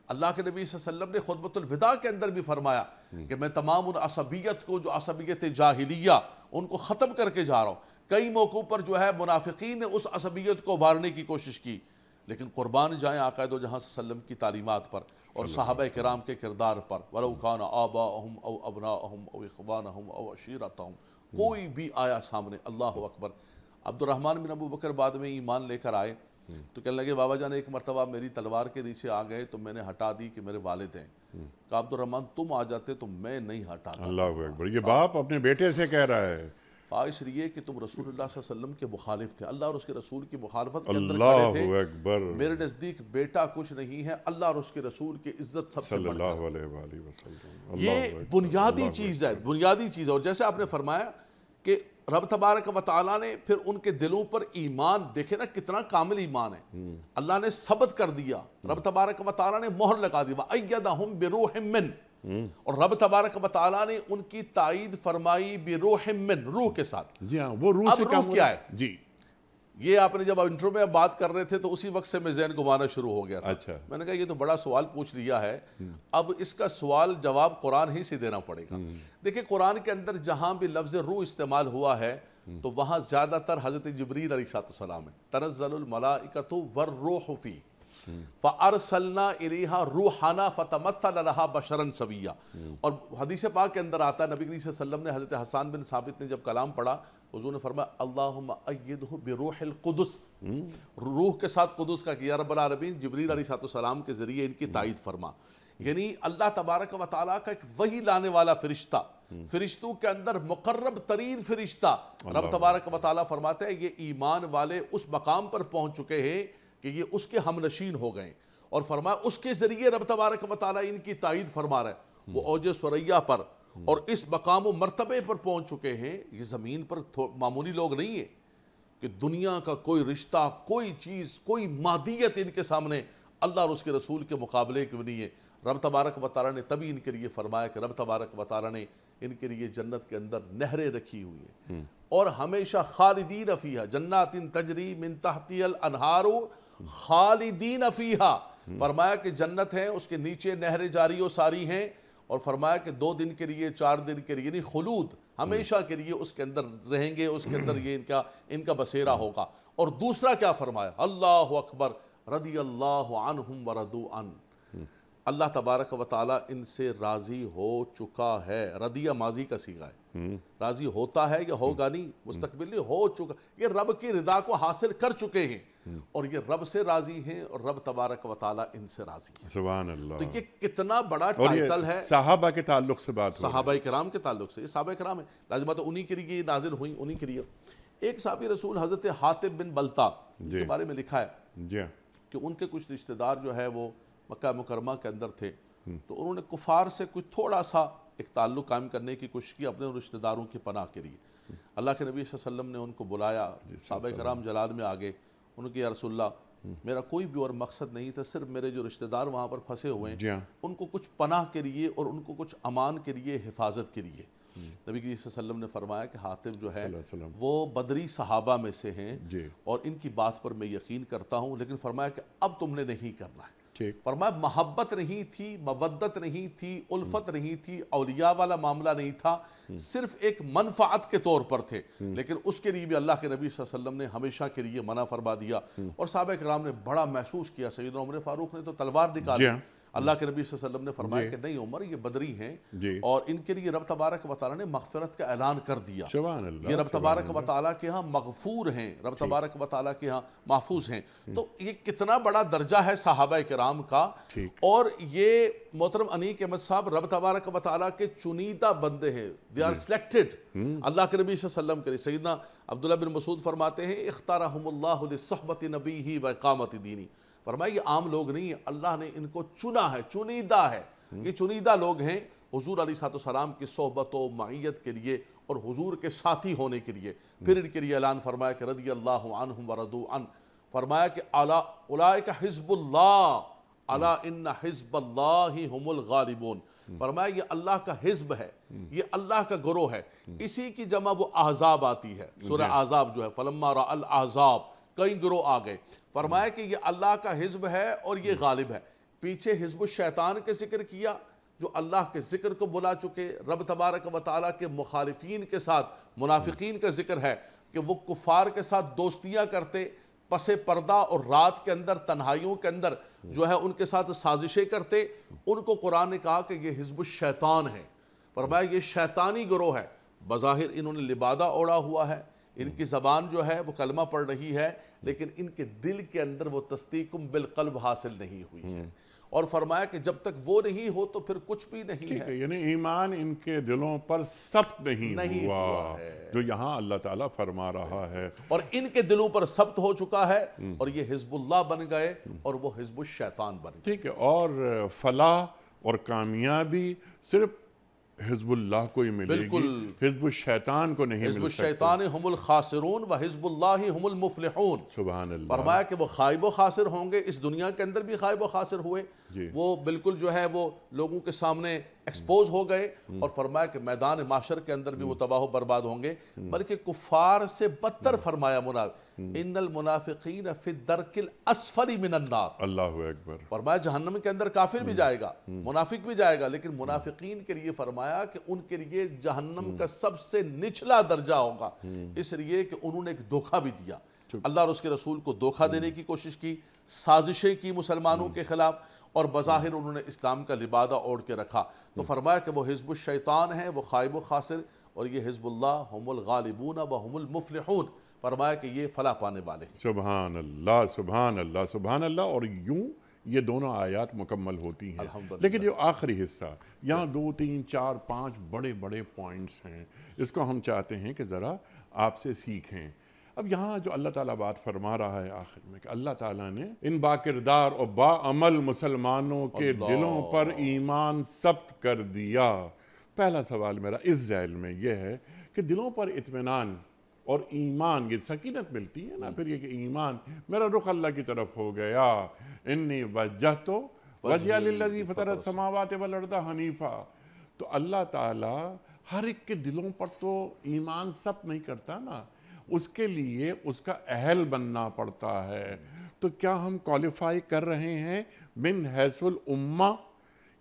اللہ کے نبی صلی اللہ علیہ وسلم نے خطبۃ الوداع کے اندر بھی فرمایا کہ میں تمام ان عصبیت کو، جو عصبیت جاہلیہ، ان کو ختم کر کے جا رہا ہوں۔ کئی موقعوں پر جو ہے منافقین نے اس عصبیت کو ابھارنے کی کوشش کی، لیکن قربان جائیں آقا دو جہاں صلی اللہ علیہ وسلم کی تعلیمات پر اور صحابہ کرام کے کردار پر۔ وَلَوْ كَانَ آبَاؤُهُمْ أَوْ أَبْنَاؤُهُمْ أَوْ إِخْوَانُهُمْ أَوْ عَشِيرَتُهُمْ، کوئی بھی آیا سامنے، اللہ اکبر۔ عبد الرحمن بن ابو بکر بعد میں ایمان لے کر آئے تو کہنے لگے بابا جان ایک مرتبہ میری تلوار کے نیچے آ گئے تو میں نے ہٹا دی کہ میرے والد ہیں۔ کہا عبد الرحمن تم آ جاتے تو میں نہیں ہٹاتا۔ اللہ اکبر، یہ باپ اپنے بیٹے سے کہہ رہا ہے، اس لیے کہ تم رسول اللہ صلی اللہ علیہ وسلم کے مخالف تھے، اللہ اور اس کے رسول کی مخالفت کے اندر اللہ کھڑے تھے۔ اکبر، میرے نزدیک بیٹا کچھ نہیں ہے، اللہ اور اس کے رسول کی عزت سب سے صلی بڑھ کر۔ اللہ علیہ وآلہ وسلم، یہ بنیادی چیز ہے، بنیادی چیز ہے۔ اور جیسے آپ نے فرمایا کہ رب تبارک و تعالیٰ نے پھر ان کے دلوں پر ایمان، دیکھیں نا کتنا کامل ایمان ہے، اللہ نے ثبت کر دیا، رب تبارک و تعالیٰ نے مہر لگا دی، وَأَيَّدَهُمْ بِرُوحٍ مِّنْ، اور رب تبارک و تعالیٰ نے ان کی تائید فرمائی بروح من، روح کے ساتھ۔ جی ہاں، وہ روح اب سے روح کام کیا ہے؟ جی یہ آپ نے جب انٹرو میں بات کر رہے تھے تو اسی وقت سے میں ذہن گھمانا شروع ہو گیا تھا۔ اچھا، میں نے کہا یہ تو بڑا سوال پوچھ لیا ہے، اب اس کا سوال جواب قرآن ہی سے دینا پڑے گا۔ دیکھیں قرآن کے اندر جہاں بھی لفظ روح استعمال ہوا ہے تو وہاں زیادہ تر حضرت جبریل علیہ السلام ہے، تنزل الملائکۃ والروح فی فارسلنا الیہا روحنا فتمثل لہا بشرا سویا۔ اور حدیث پاک کے اندر آتا ہے نبی کریم صلی اللہ علیہ وسلم نے حضرت حسان بن ثابت نے جب کلام پڑھا، حضور نے فرمایا اللہم ایدہ بروح القدس، روح کے ساتھ قدس کا کیا رب العالمین جبریل علیہ السلام کے ذریعے ان کی تائید فرما۔ یعنی اللہ تبارک و تعالیٰ کا ایک وحی لانے والا فرشتہ، فرشتوں کے اندر مقرب ترین فرشتہ، رب تبارک و تعالیٰ فرماتے ہیں یہ ایمان والے اس مقام پر پہنچ چکے ہیں کہ یہ اس کے ہم نشین ہو گئے، اور فرمایا اس کے ذریعے رب تبارک و تعالیٰ ان کی تائید فرما رہا ہے۔ وہ اوج ثریا پر اور اس مقام و مرتبے پر پہنچ چکے ہیں، یہ زمین پر معمولی لوگ نہیں ہیں کہ دنیا کا کوئی رشتہ، کوئی چیز، کوئی مادیت ان کے سامنے اللہ اور اس کے رسول کے مقابلے کی نہیں ہے۔ رب تبارک و تعالیٰ نے تبھی ان کے لیے فرمایا کہ رب تبارک و تعالیٰ نے ان کے لیے جنت کے اندر نہریں رکھی ہوئی ہیں اور ہمیشہ خالدین فیہا، جنات تجری من تحتی الانہار خالدین فیہا، فرمایا کہ جنت ہے اس کے نیچے نہریں جاری و ساری ہیں، اور فرمایا کہ 2 دن کے لیے 4 دن کے لیے، یعنی خلود، ہمیشہ کے لیے اس کے اندر رہیں گے، اس کے اندر یہ ان کا بسیرا ہوگا۔ اور دوسرا کیا فرمایا؟ اللہ اکبر، رضی اللہ عنہم ورضوا عنہ، اللہ تبارک و تعالیٰ ان سے راضی ہو چکا ہے۔ رضیہ ماضی کا صیغہ ہے، راضی ہوتا ہے یا ہوگا نہیں، مستقبلی ہو چکا، یہ رب کی رضا کو حاصل کر چکے ہیں اور یہ رب سے راضی ہیں اور رب تبارک و تعالیٰ ان سے راضی ہیں۔ سبحان اللہ۔ تو یہ کتنا بڑا اور ٹائٹل یہ ہے صحابہ کے تعلق سے بات ہو رہی ہے۔ صحابہ کرام کے تعلق سے، یہ صحابہ کرام ہیں، لازمات انہی کے لیے نازل ہوئیں، انہی کے لیے۔ ایک صحابی رسول حضرت حاتب بن بلتا کے بارے میں لکھا ہے جی کہ ان کے کچھ رشتہ دار جو ہے وہ مکہ مکرمہ کے اندر تھے، تو انہوں نے کفار سے کچھ تھوڑا سا ایک تعلق قائم کرنے کی کوشش کی اپنے رشتہ داروں کی پناہ کے لیے۔ اللہ کے نبی صلی اللہ علیہ وسلم نے ان کو بلایا، صحابہ کرام جلال میں آگے، انہوں نے کہا یا رسول اللہ میرا کوئی بھی اور مقصد نہیں تھا، صرف میرے جو رشتہ دار وہاں پر پھنسے ہوئے ہیں ان کو کچھ پناہ کے لیے اور ان کو کچھ امان کے لیے، حفاظت کے لیے۔ نبی صلی اللہ علیہ وسلم نے فرمایا کہ حاتب جو ہے وہ بدری صحابہ میں سے ہیں اور ان کی بات پر میں یقین کرتا ہوں، لیکن فرمایا کہ اب تم نے نہیں کرنا ہے۔ فرمایا محبت نہیں تھی، مودت نہیں تھی، الفت نہیں تھی، اولیاء والا معاملہ نہیں تھا، صرف ایک منفعت کے طور پر تھے، لیکن اس کے لیے بھی اللہ کے نبی صلی اللہ علیہ وسلم نے ہمیشہ کے لیے منع فرما دیا۔ اور صحابہ کرام نے بڑا محسوس کیا، سیدنا عمر فاروق نے تو تلوار نکالی، اللہ کے نبی صلی اللہ علیہ وسلم نے فرمایا کہ نہیں عمر یہ بدری ہیں اور ان کے لیے رب تبارک و تعالیٰ نے مغفرت کا اعلان کر دیا، یہ رب تبارک و تعالیٰ کے ہاں مغفور ہیں، رب تبارک و تعالیٰ کے ہاں محفوظ ہیں۔ تو یہ کتنا بڑا درجہ ہے صحابہ کرام کا، اور یہ محترم انیق احمد صاحب رب تبارک و تعالیٰ کے چنیدہ بندے ہیں، they are selected اللہ کے نبی صلی اللہ علیہ وسلم کے لیے۔ سیدنا عبداللہ بن مسعود فرماتے ہیں اختارہم اللہ لصحبت نبیہ و اقامت دینی، فرمایا یہ عام لوگ نہیں ہیں، اللہ نے ان کو چنا ہے، چنیدہ ہے، یہ چنیدہ لوگ ہیں حضور علیہ السلام کی صحبت و معیت کے لیے اور حضور کے ساتھی ہونے کے لیے۔ پھر ان کے لیے اعلان فرمایا کہ رضی اللہ عنہم ورضوا عنہ، فرمایا کہ اولئک حزب اللہ الا ان حزب اللہ هم الغالبون، فرمایا یہ اللہ کا حزب ہے، یہ اللہ کا گروہ ہے، اسی کی جمع وہ احزاب آتی ہے، سورہ احزاب جو ہے فلما رأى الاحزاب، کئی گروہ آ گئے، فرمایا کہ یہ اللہ کا حزب ہے اور یہ غالب ہے۔ پیچھے حزب الشیطان کے ذکر کیا جو اللہ کے ذکر کو بلا چکے، رب تبارک و تعالیٰ کے مخالفین کے ساتھ، منافقین کا ذکر ہے کہ وہ کفار کے ساتھ دوستیاں کرتے، پس پردہ اور رات کے اندر تنہائیوں کے اندر جو ہے ان کے ساتھ سازشیں کرتے، ان کو قرآن نے کہا کہ یہ حزب الشیطان ہے، فرمایا یہ شیطانی گروہ ہے، بظاہر انہوں نے لبادہ اوڑا ہوا ہے، ان کی زبان جو ہے وہ کلمہ پڑھ رہی ہے، لیکن ان کے دل کے اندر وہ تصدیق بالقلب حاصل نہیں ہوئی ہے، اور فرمایا کہ جب تک وہ نہیں ہو تو پھر کچھ بھی نہیں ہے۔ یعنی ایمان ان کے دلوں پر ثبت نہیں ہوا جو یہاں اللہ تعالیٰ فرما رہا ہے، اور ان کے دلوں پر ثبت ہو چکا ہے اور یہ حزب اللہ بن گئے اور وہ حزب الشیطان بن گئے۔ ٹھیک ہے، اور فلاح اور کامیابی صرف حزب اللہ کو ہی ملے گی، بالکل۔ حزب الشیطان کو نہیں حزب مل سکتی۔ الشیطان ہم الخاسرون و حزب اللہ ہم المفلحون۔ سبحان اللہ۔ فرمایا کہ وہ خائب و خاسر ہوں گے، اس دنیا کے اندر بھی خائب و خاسر ہوئے، جی۔ وہ بالکل جو ہے وہ لوگوں کے سامنے ایکسپوز ہو گئے، اور فرمایا کہ میدان معاشر کے اندر بھی وہ تباہ و برباد ہوں گے، بلکہ کفار سے بدتر فرمایا ان المنافقین فی الدرک الاسفل من النار۔ اللہ اکبر۔ فرمایا جہنم کے اندر کافر بھی جائے گا، منافق بھی جائے گا، لیکن منافقین کے لیے فرمایا کہ ان کے لیے جہنم کا سب سے نچلا درجہ ہوگا، اس لیے کہ انہوں نے ایک دھوکہ بھی دیا، اللہ اور اس کے رسول کو دھوکہ دینے کی کوشش کی، سازشیں کی مسلمانوں کے خلاف، اور بظاہر انہوں نے اسلام کا لبادہ اوڑھ کے رکھا۔ تو فرمایا کہ وہ حزب الشیطان ہے، وہ خائب و خاسر، اور یہ حزب اللہ ہم الغالبون و ہم المفلحون، فرمایا کہ یہ فلاح پانے والے ہیں۔ سبحان اللہ، سبحان اللہ، سبحان اللہ۔ اور یوں یہ دونوں آیات مکمل ہوتی ہیں، الحمدللہ۔ لیکن جو آخری حصہ یہاں 2 3 4 5 بڑے بڑے پوائنٹس ہیں، اس کو ہم چاہتے ہیں کہ ذرا آپ سے سیکھیں۔ اب یہاں جو اللہ تعالیٰ بات فرما رہا ہے آخر میں کہ اللہ تعالیٰ نے ان باکردار اور باعمل مسلمانوں کے دلوں پر ایمان ثبت کر دیا۔ پہلا سوال میرا اس ذیل میں یہ ہے کہ دلوں پر اطمینان اور ایمان، یہ سکینت ملتی ہے نا، پھر یہ کہ ایمان، میرا رخ اللہ کی طرف ہو گیا، انی وجہت وجہی للذی فطر السماوات والارض حنیفا۔ تو اللہ تعالیٰ ہر ایک کے دلوں پر تو ایمان ثبت نہیں کرتا نا، اس کے لیے اس کا اہل بننا پڑتا ہے۔ تو کیا ہم کوالیفائی کر رہے ہیں من حیث الامہ،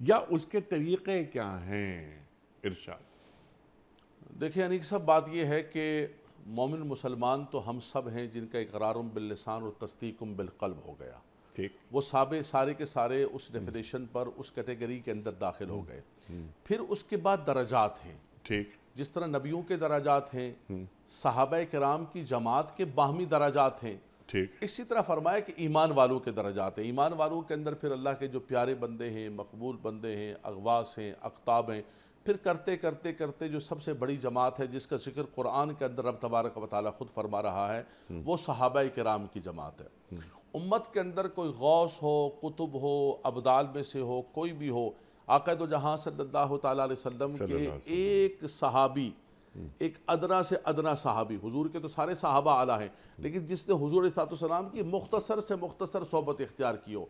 یا اس کے طریقے کیا ہیں؟ ارشاد۔ دیکھیں انیق صاحب، بات یہ ہے کہ مومن مسلمان تو ہم سب ہیں جن کا اقرار باللسان اور تصدیق بالقلب ہو گیا، ٹھیک۔ وہ سارے کے سارے اس ڈیفینیشن پر، اس کیٹیگری کے اندر داخل ہو گئے۔ پھر اس کے بعد درجات ہیں، ٹھیک۔ جس طرح نبیوں کے درجات ہیں، صحابہ کرام کی جماعت کے باہمی درجات ہیں، ٹھیک۔ اسی طرح فرمایا کہ ایمان والوں کے درجات ہیں۔ ایمان والوں کے اندر پھر اللہ کے جو پیارے بندے ہیں، مقبول بندے ہیں، اغواص ہیں، اقطاب ہیں، پھر کرتے کرتے کرتے جو سب سے بڑی جماعت ہے جس کا ذکر قرآن کے اندر رب تبارک و تعالیٰ خود فرما رہا ہے، وہ صحابہ کرام کی جماعت ہے۔ امت کے اندر کوئی غوث ہو، قطب ہو، ابدال میں سے ہو، کوئی بھی ہو، آقا دو جہاں صلی اللہ تعالیٰ علیہ وسلم کے ایک صحابی، ایک ادنا سے ادنا صحابی، حضور کے تو سارے صحابہ اعلیٰ ہیں، لیکن جس نے حضور علیہ السلام کی مختصر سے مختصر صحبت اختیار کی ہو،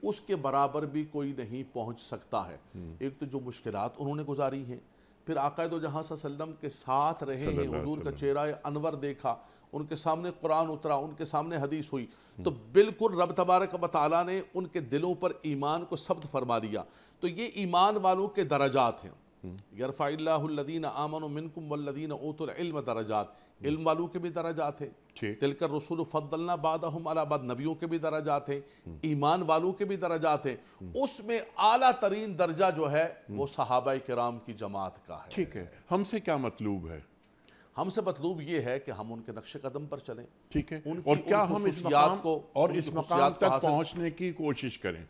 اس کے برابر بھی کوئی نہیں پہنچ سکتا ہے۔ ایک تو جو مشکلات انہوں نے گزاری ہیں، پھر آقا دو جہاں صلی اللہ علیہ وسلم کے ساتھ رہے ہیں، حضور کا چہرہ انور دیکھا، ان کے سامنے قرآن اترا، ان کے سامنے حدیث ہوئی، تو بالکل رب تبارک و تعالیٰ نے ان کے دلوں پر ایمان کو ثبت فرما دیا۔ تو یہ ایمان والوں کے درجات ہیں۔ یرفع اللہ الذین آمنوا منکم والذین اوتوا العلم درجات، علم والوں کے بھی درجات ہیں۔ تلک الرسول فضلنا بعضهم علی بعض، نبیوں کے بھی درجات ہیں، ایمان والوں کے بھی درجات ہیں۔ اس میں اعلیٰ ترین درجہ جو ہے وہ صحابہ کرام کی جماعت کا ہے۔ ٹھیک ہے، ہم سے کیا مطلوب ہے؟ ہم سے مطلوب یہ ہے کہ ہم ان کے نقش قدم پر چلیں، ٹھیک ہے، ان اور کی کیا ان ہم اس خصوصیات مقام کو اور ان اس کی مقام خصوصیات کو تک حاصل پہنچنے کی کوشش کریں؟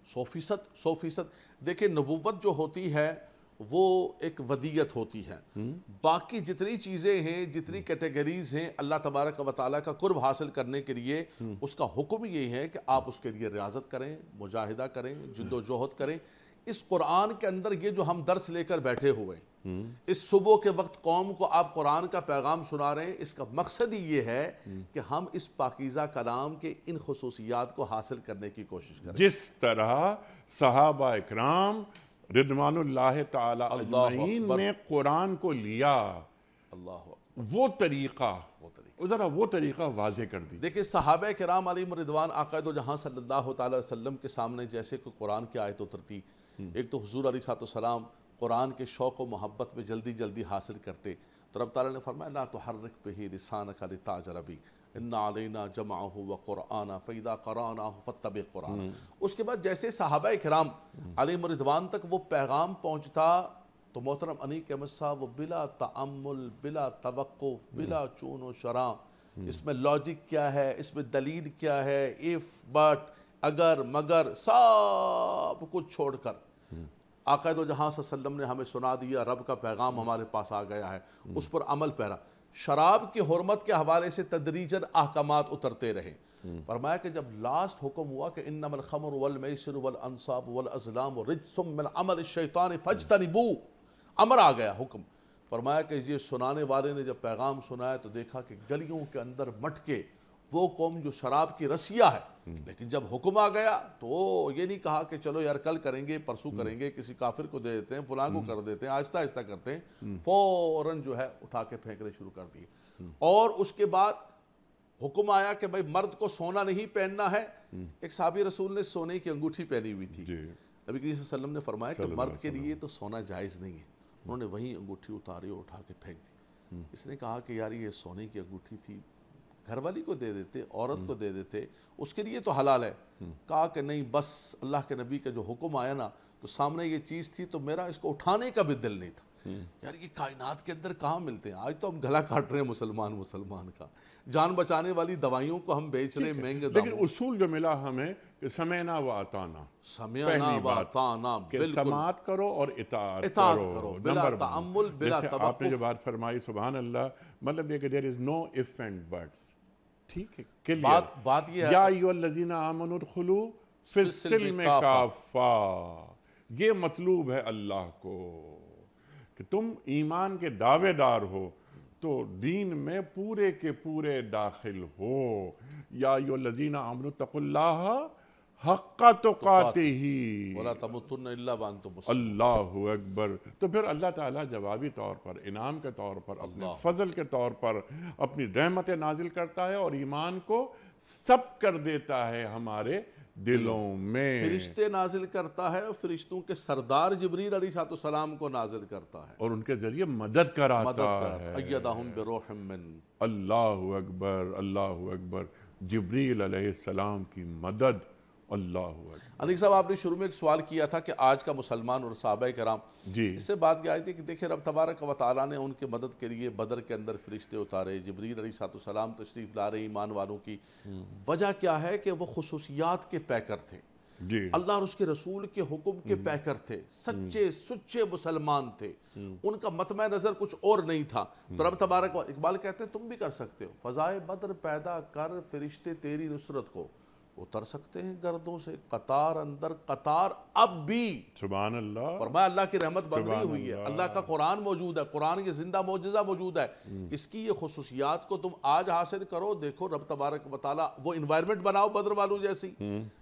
100%۔ دیکھیں نبوت جو ہوتی ہے وہ ایک ودیت ہوتی ہے، باقی جتنی چیزیں ہیں، جتنی کیٹیگریز ہیں، اللہ تبارک و تعالیٰ کا قرب حاصل کرنے کے لیے اس کا حکم یہ ہے کہ آپ اس کے لیے ریاضت کریں، مجاہدہ کریں، جد و جہد کریں۔ اس قرآن کے اندر یہ جو ہم درس لے کر بیٹھے ہوئے ہیں، اس صبح کے وقت قوم کو آپ قرآن کا پیغام سنا رہے ہیں، اس کا مقصد ہی یہ ہے کہ ہم اس پاکیزہ کلام کے ان خصوصیات کو حاصل کرنے کی کوشش کریں۔ جس طرح صحابہ اکرام رضوان اللہ تعالی اجمعین نے قرآن کو لیا، اللہ وہ طریقہ ذرا وہ طریقہ واضح کر دی۔ دیکھیں صحابہ کرام علیہم رضوان آقا دو جہاں صلی اللہ تعالیٰ علیہ وسلم کے سامنے جیسے کہ قرآن کی آیت اترتی، ایک تو حضور علیہ السلام قرآن کے شوق و محبت میں جلدی جلدی حاصل کرتے، تو رب تعالیٰ نے فرمایا لا تحرک بہ لسانک لتعجل بہ ان علینا جمعہ وقرآنہ فاذا قرأناہ فاتبع قرآنہ۔ اس کے بعد جیسے صحابہ کرام علیہم رضوان تک وہ پیغام پہنچتا تو محترم انیق احمد صاحب وہ بلا تعمل، بلا توقف، بلا چون و شرع، اس میں لاجک کیا ہے، اس میں دلیل کیا ہے، if but اگر مگر سب کچھ چھوڑ کر آقا دو جہاں صلی اللہ علیہ وسلم نے ہمیں سنا دیا، رب کا پیغام ہمارے پاس آ گیا ہے، اس پر عمل پیرا۔ شراب کی حرمت کے حوالے سے تدریجاً احکامات اترتے رہے، فرمایا کہ جب لاسٹ حکم ہوا کہ انما الخمر والمیسر والانصاب والازلام رجس من عمل الشیطان فاجتنبوہ، امر آ گیا، حکم فرمایا کہ یہ سنانے والے نے جب پیغام سنایا تو دیکھا کہ گلیوں کے اندر مٹکے وہ قوم جو شراب کی رسیا ہے، لیکن جب حکم آ گیا تو یہ نہیں کہا کہ چلو یار کل کریں گے، پرسوں کریں گے، کسی کافر کو دے دیتے ہیں، فلاں کو کر دیتے ہیں، آہستہ آہستہ کرتے ہیں، فوراً جو ہے اٹھا کے پھینکنے شروع کر دیے۔ اور اس کے بعد حکم آیا کہ بھائی مرد کو سونا نہیں پہننا ہے۔ ایک صحابی رسول نے سونے کی انگوٹھی پہنی ہوئی تھی، جی نبی کریم صلی اللہ علیہ وسلم نے فرمایا کہ مرد کے لیے تو سونا جائز نہیں ہے، انہوں نے وہیں انگوٹھی اتاری اور اٹھا کے پھینک دی۔ اس نے کہا کہ یار یہ سونے کی انگوٹھی تھی، گھر والی کو دے دیتے، عورت کو دے دیتے، اس کے لیے تو حلال ہے۔ کہا کہ نہیں، بس اللہ کے نبی کا جو حکم آیا نا تو سامنے یہ چیز تھی تو میرا اس کو اٹھانے کا بھی دل نہیں تھا۔ یار یہ کائنات کے اندر کہاں ملتے ہیں؟ آج تو ہم گلا کاٹ رہے ہیں مسلمان کا، جان بچانے والی دوائیوں کو ہم بیچ رہے ہیں مہنگے لیکن داموں۔ اصول جو ملا ہمیں کہ سمعنا و اطعنا، سمعنا پہلی و بات اطعنا، کہ بالکل سماعت کرو اور اطاعت اطاعت کرو، کرو، بلا نمبر تعمل، ون۔ بلا جیسے آپ نے جو توقف۔ بات فرمائی سبحان اللہ، مطلب یہ کہ دیر از نو اف اینڈ بٹس، ٹھیک ہے، کلیئر۔ بات یہ ہے یا ایھا الذین آمنوا ادخلوا فی السلم کافہ، یہ مطلوب ہے اللہ کو کہ تم ایمان کے دعوے دار ہو تو دین میں پورے کے پورے داخل ہو۔ یا ایھا الذین آمنوا اتقوا اللہ حق تقاتہ، ولا تموتن الا وانتم مسلمون۔ اللہ اکبر۔ تو پھر اللہ تعالیٰ جوابی طور پر، انعام کے طور پر، اپنے فضل کے طور پر اپنی رحمت نازل کرتا ہے اور ایمان کو سب کر دیتا ہے ہمارے دلوں میں، فرشتے نازل کرتا ہے، اور فرشتوں کے سردار جبریل علیہ السلام کو نازل کرتا ہے، اور ان کے ذریعے مدد کراتا ہے۔ ایدہم بروح من۔ اللہ اکبر، اللہ اکبر، جبریل علیہ السلام کی مدد، اللہ اکبر۔ انیق صاحب، آپ نے شروع میں ایک سوال کیا تھا کہ آج کا مسلمان اور صحابہ کرام، جی اس سے بات یہ آئی تھی کہ دیکھیں رب تبارک و تعالیٰ نے ان کے مدد کے لیے بدر کے اندر فرشتے اتارے، جبریل علیہ السلام تشریف لا رہے ایمان والوں کی۔ وجہ کیا ہے کہ وہ خصوصیات کے پیکر تھے، جی اللہ اور اس کے رسول کے حکم کے پیکر تھے، سچے سچے مسلمان تھے، ان کا مطمع نظر کچھ اور نہیں تھا۔ تو رب تبارک و اقبال کہتے ہیں تم بھی کر سکتے ہو، فضائے بدر پیدا کر فرشتے تیری نصرت کو اتر سکتے ہیں گردوں سے، قطار اندر قطار اب بھی۔ سبحان اللہ، فرمایا اللہ کی رحمت بن رہی سبحان ہوئی ہے، اللہ۔ اللہ کا قرآن موجود ہے، قرآن کی زندہ معجزہ موجود ہے، اس کی یہ خصوصیات کو تم آج حاصل کرو۔ دیکھو رب تبارک و تعالیٰ وہ انوائرمنٹ بناؤ بدر والوں جیسی،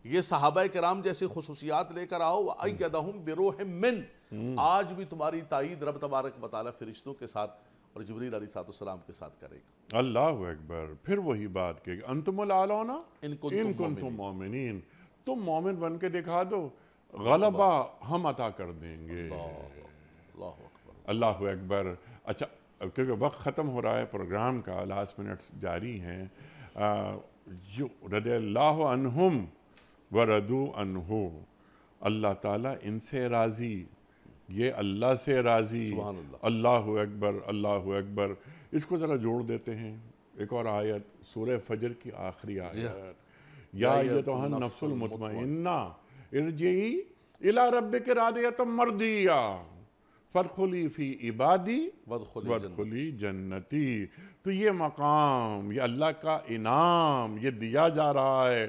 یہ صحابہ کرام جیسی خصوصیات لے کر آؤ، وَأَيَّدَهُمْ بِرُوحٍ مِّنْ، آج بھی تمہاری تائید رب تبارک و تعالیٰ فرشتوں کے ساتھ اور جبریل علیہ السلام کے ساتھ کرے گا۔ اللہ اکبر۔ پھر وہی بات کہ انتم الاعلون ان ان کنتم مومنین، تم مومن بن کے دکھا دو، غلبہ ہم عطا کر دیں گے۔ اللہ اکبر، اللہ اکبر۔ اچھا، کیونکہ وقت ختم ہو رہا ہے پروگرام کا، لاسٹ منٹس جاری ہیں۔ رضی اللہ عنہم ورضوا عنہ، اللہ تعالیٰ ان سے راضی، یہ اللہ سے راضی۔ سبحان اللہ، اللہ اکبر، اللہ اکبر۔ اس کو ذرا جوڑ دیتے ہیں، ایک اور آیت سورہ فجر کی آخری آیت، یا ایتھا النفس المطمئنہ ارجعی الی ربک راضیۃ مرضیہ فادخلی فی عبادی وادخلی جنتی۔ تو یہ مقام، یہ اللہ کا انعام، یہ دیا جا رہا ہے۔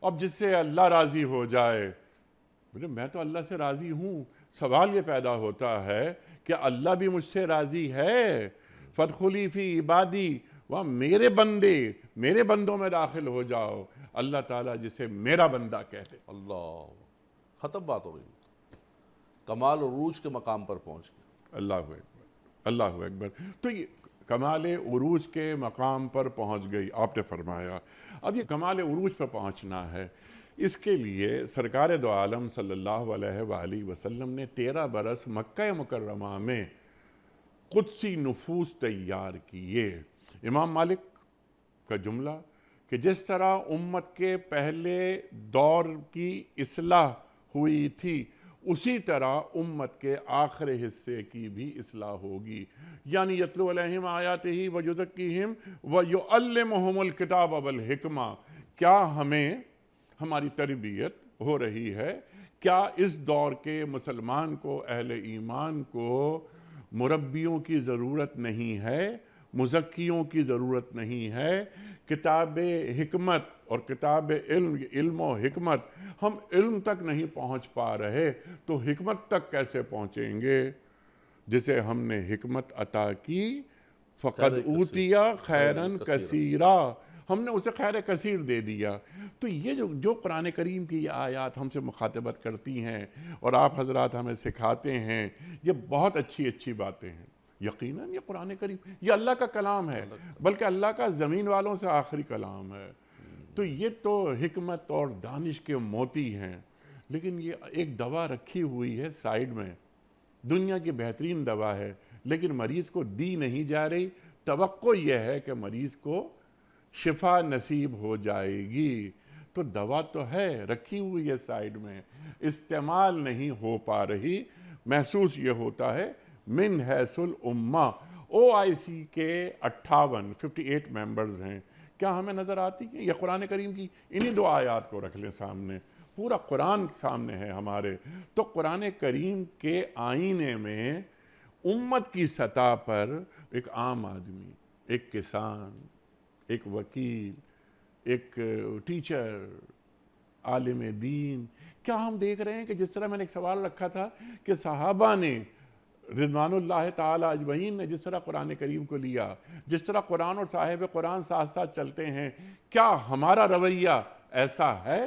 اب جس سے اللہ راضی ہو جائے، میں تو اللہ سے راضی ہوں، سوال یہ پیدا ہوتا ہے کہ اللہ بھی مجھ سے راضی ہے؟ فادخلی فی عبادی، وہ میرے بندے، میرے بندوں میں داخل ہو جاؤ، اللہ تعالیٰ جسے میرا بندہ کہتے۔ اللہ، ختم بات ہو گئی، کمال عروج کے مقام پر پہنچ گئے۔ اللہ اکبر، اللہ اکبر۔ تو یہ کمال عروج کے مقام پر پہنچ گئی، آپ نے فرمایا۔ اب یہ کمال عروج پر پہنچنا ہے، اس کے لیے سرکار دو عالم صلی اللہ علیہ وآلہ وسلم نے 13 برس مکہ مکرمہ میں قدسی نفوس تیار کیے۔ امام مالک کا جملہ کہ جس طرح امت کے پہلے دور کی اصلاح ہوئی تھی، اسی طرح امت کے آخر حصے کی بھی اصلاح ہوگی، یعنی یتلو علیہم آیاتہ ویزکیہم ویعلمہم الکتاب والحکمہ۔ کیا ہماری تربیت ہو رہی ہے؟ کیا اس دور کے مسلمان کو، اہل ایمان کو مربیوں کی ضرورت نہیں ہے، مزکیوں کی ضرورت نہیں ہے؟ کتاب حکمت اور کتاب علم و حکمت، ہم علم تک نہیں پہنچ پا رہے تو حکمت تک کیسے پہنچیں گے؟ جسے ہم نے حکمت عطا کی فقد خیر کثیر، اوتیا خیرن کثیرا۔ کثیرا، ہم نے اسے خیر کثیر دے دیا۔ تو یہ جو قرآن کریم کی یہ آیات ہم سے مخاطبت کرتی ہیں اور آپ حضرات ہمیں سکھاتے ہیں، یہ بہت اچھی اچھی باتیں ہیں۔ یقیناً یہ قرآن کریم یہ اللہ کا کلام ہے، بلکہ اللہ کا زمین والوں سے آخری کلام ہے۔ تو یہ تو حکمت اور دانش کے موتی ہیں، لیکن یہ ایک دوا رکھی ہوئی ہے سائیڈ میں، دنیا کی بہترین دوا ہے، لیکن مریض کو دی نہیں جا رہی۔ توقع یہ ہے کہ مریض کو شفا نصیب ہو جائے گی، تو دوا تو ہے رکھی ہوئی ہے سائیڈ میں، استعمال نہیں ہو پا رہی۔ محسوس یہ ہوتا ہے من حیث الامہ، OIC کے 58 ممبرز ہیں، کیا ہمیں نظر آتی ہیں؟ یہ قرآن کریم کی انہی دو آیات کو رکھ لیں سامنے، پورا قرآن سامنے ہے ہمارے۔ تو قرآن کریم کے آئینے میں امت کی سطح پر ایک عام آدمی، ایک کسان، ایک وکیل، ایک ٹیچر، عالم دین، کیا ہم دیکھ رہے ہیں کہ جس طرح میں نے ایک سوال رکھا تھا کہ صحابہ نے رضوان اللہ تعالی اجمعین نے جس طرح قرآن کریم کو لیا، جس طرح قرآن اور صاحب قرآن ساتھ ساتھ چلتے ہیں، کیا ہمارا رویہ ایسا ہے؟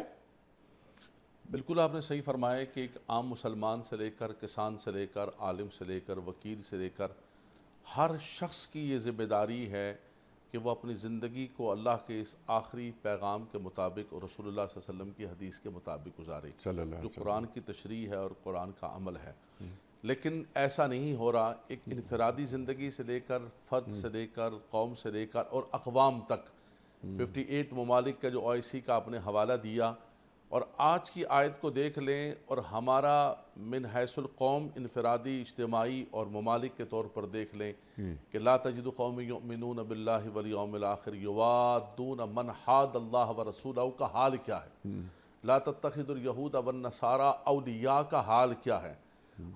بالکل آپ نے صحیح فرمایا کہ ایک عام مسلمان سے لے کر کسان سے لے کر عالم سے لے کر وکیل سے لے کر ہر شخص کی یہ ذمہ داری ہے کہ وہ اپنی زندگی کو اللہ کے اس آخری پیغام کے مطابق اور رسول اللہ صلی اللہ علیہ وسلم کی حدیث کے مطابق گزارے، صلی اللہ جو علیہ قرآن کی تشریح ہے اور قرآن کا عمل ہے۔ لیکن ایسا نہیں ہو رہا، ایک انفرادی زندگی سے لے کر فرد سے لے کر قوم سے لے کر اور اقوام تک 58 ممالک کا جو OIC کا آپ نے حوالہ دیا، اور آج کی آیت کو دیکھ لیں اور ہمارا من حیث القوم انفرادی اجتماعی اور ممالک کے طور پر دیکھ لیں کہ لا تجد قوم یؤمنون باللہ والیوم الآخر یوادون من حاد اللہ ورسولہ کا حال کیا ہے، لا تتخذوا الیہود والنصارى اولیاء کا حال کیا ہے۔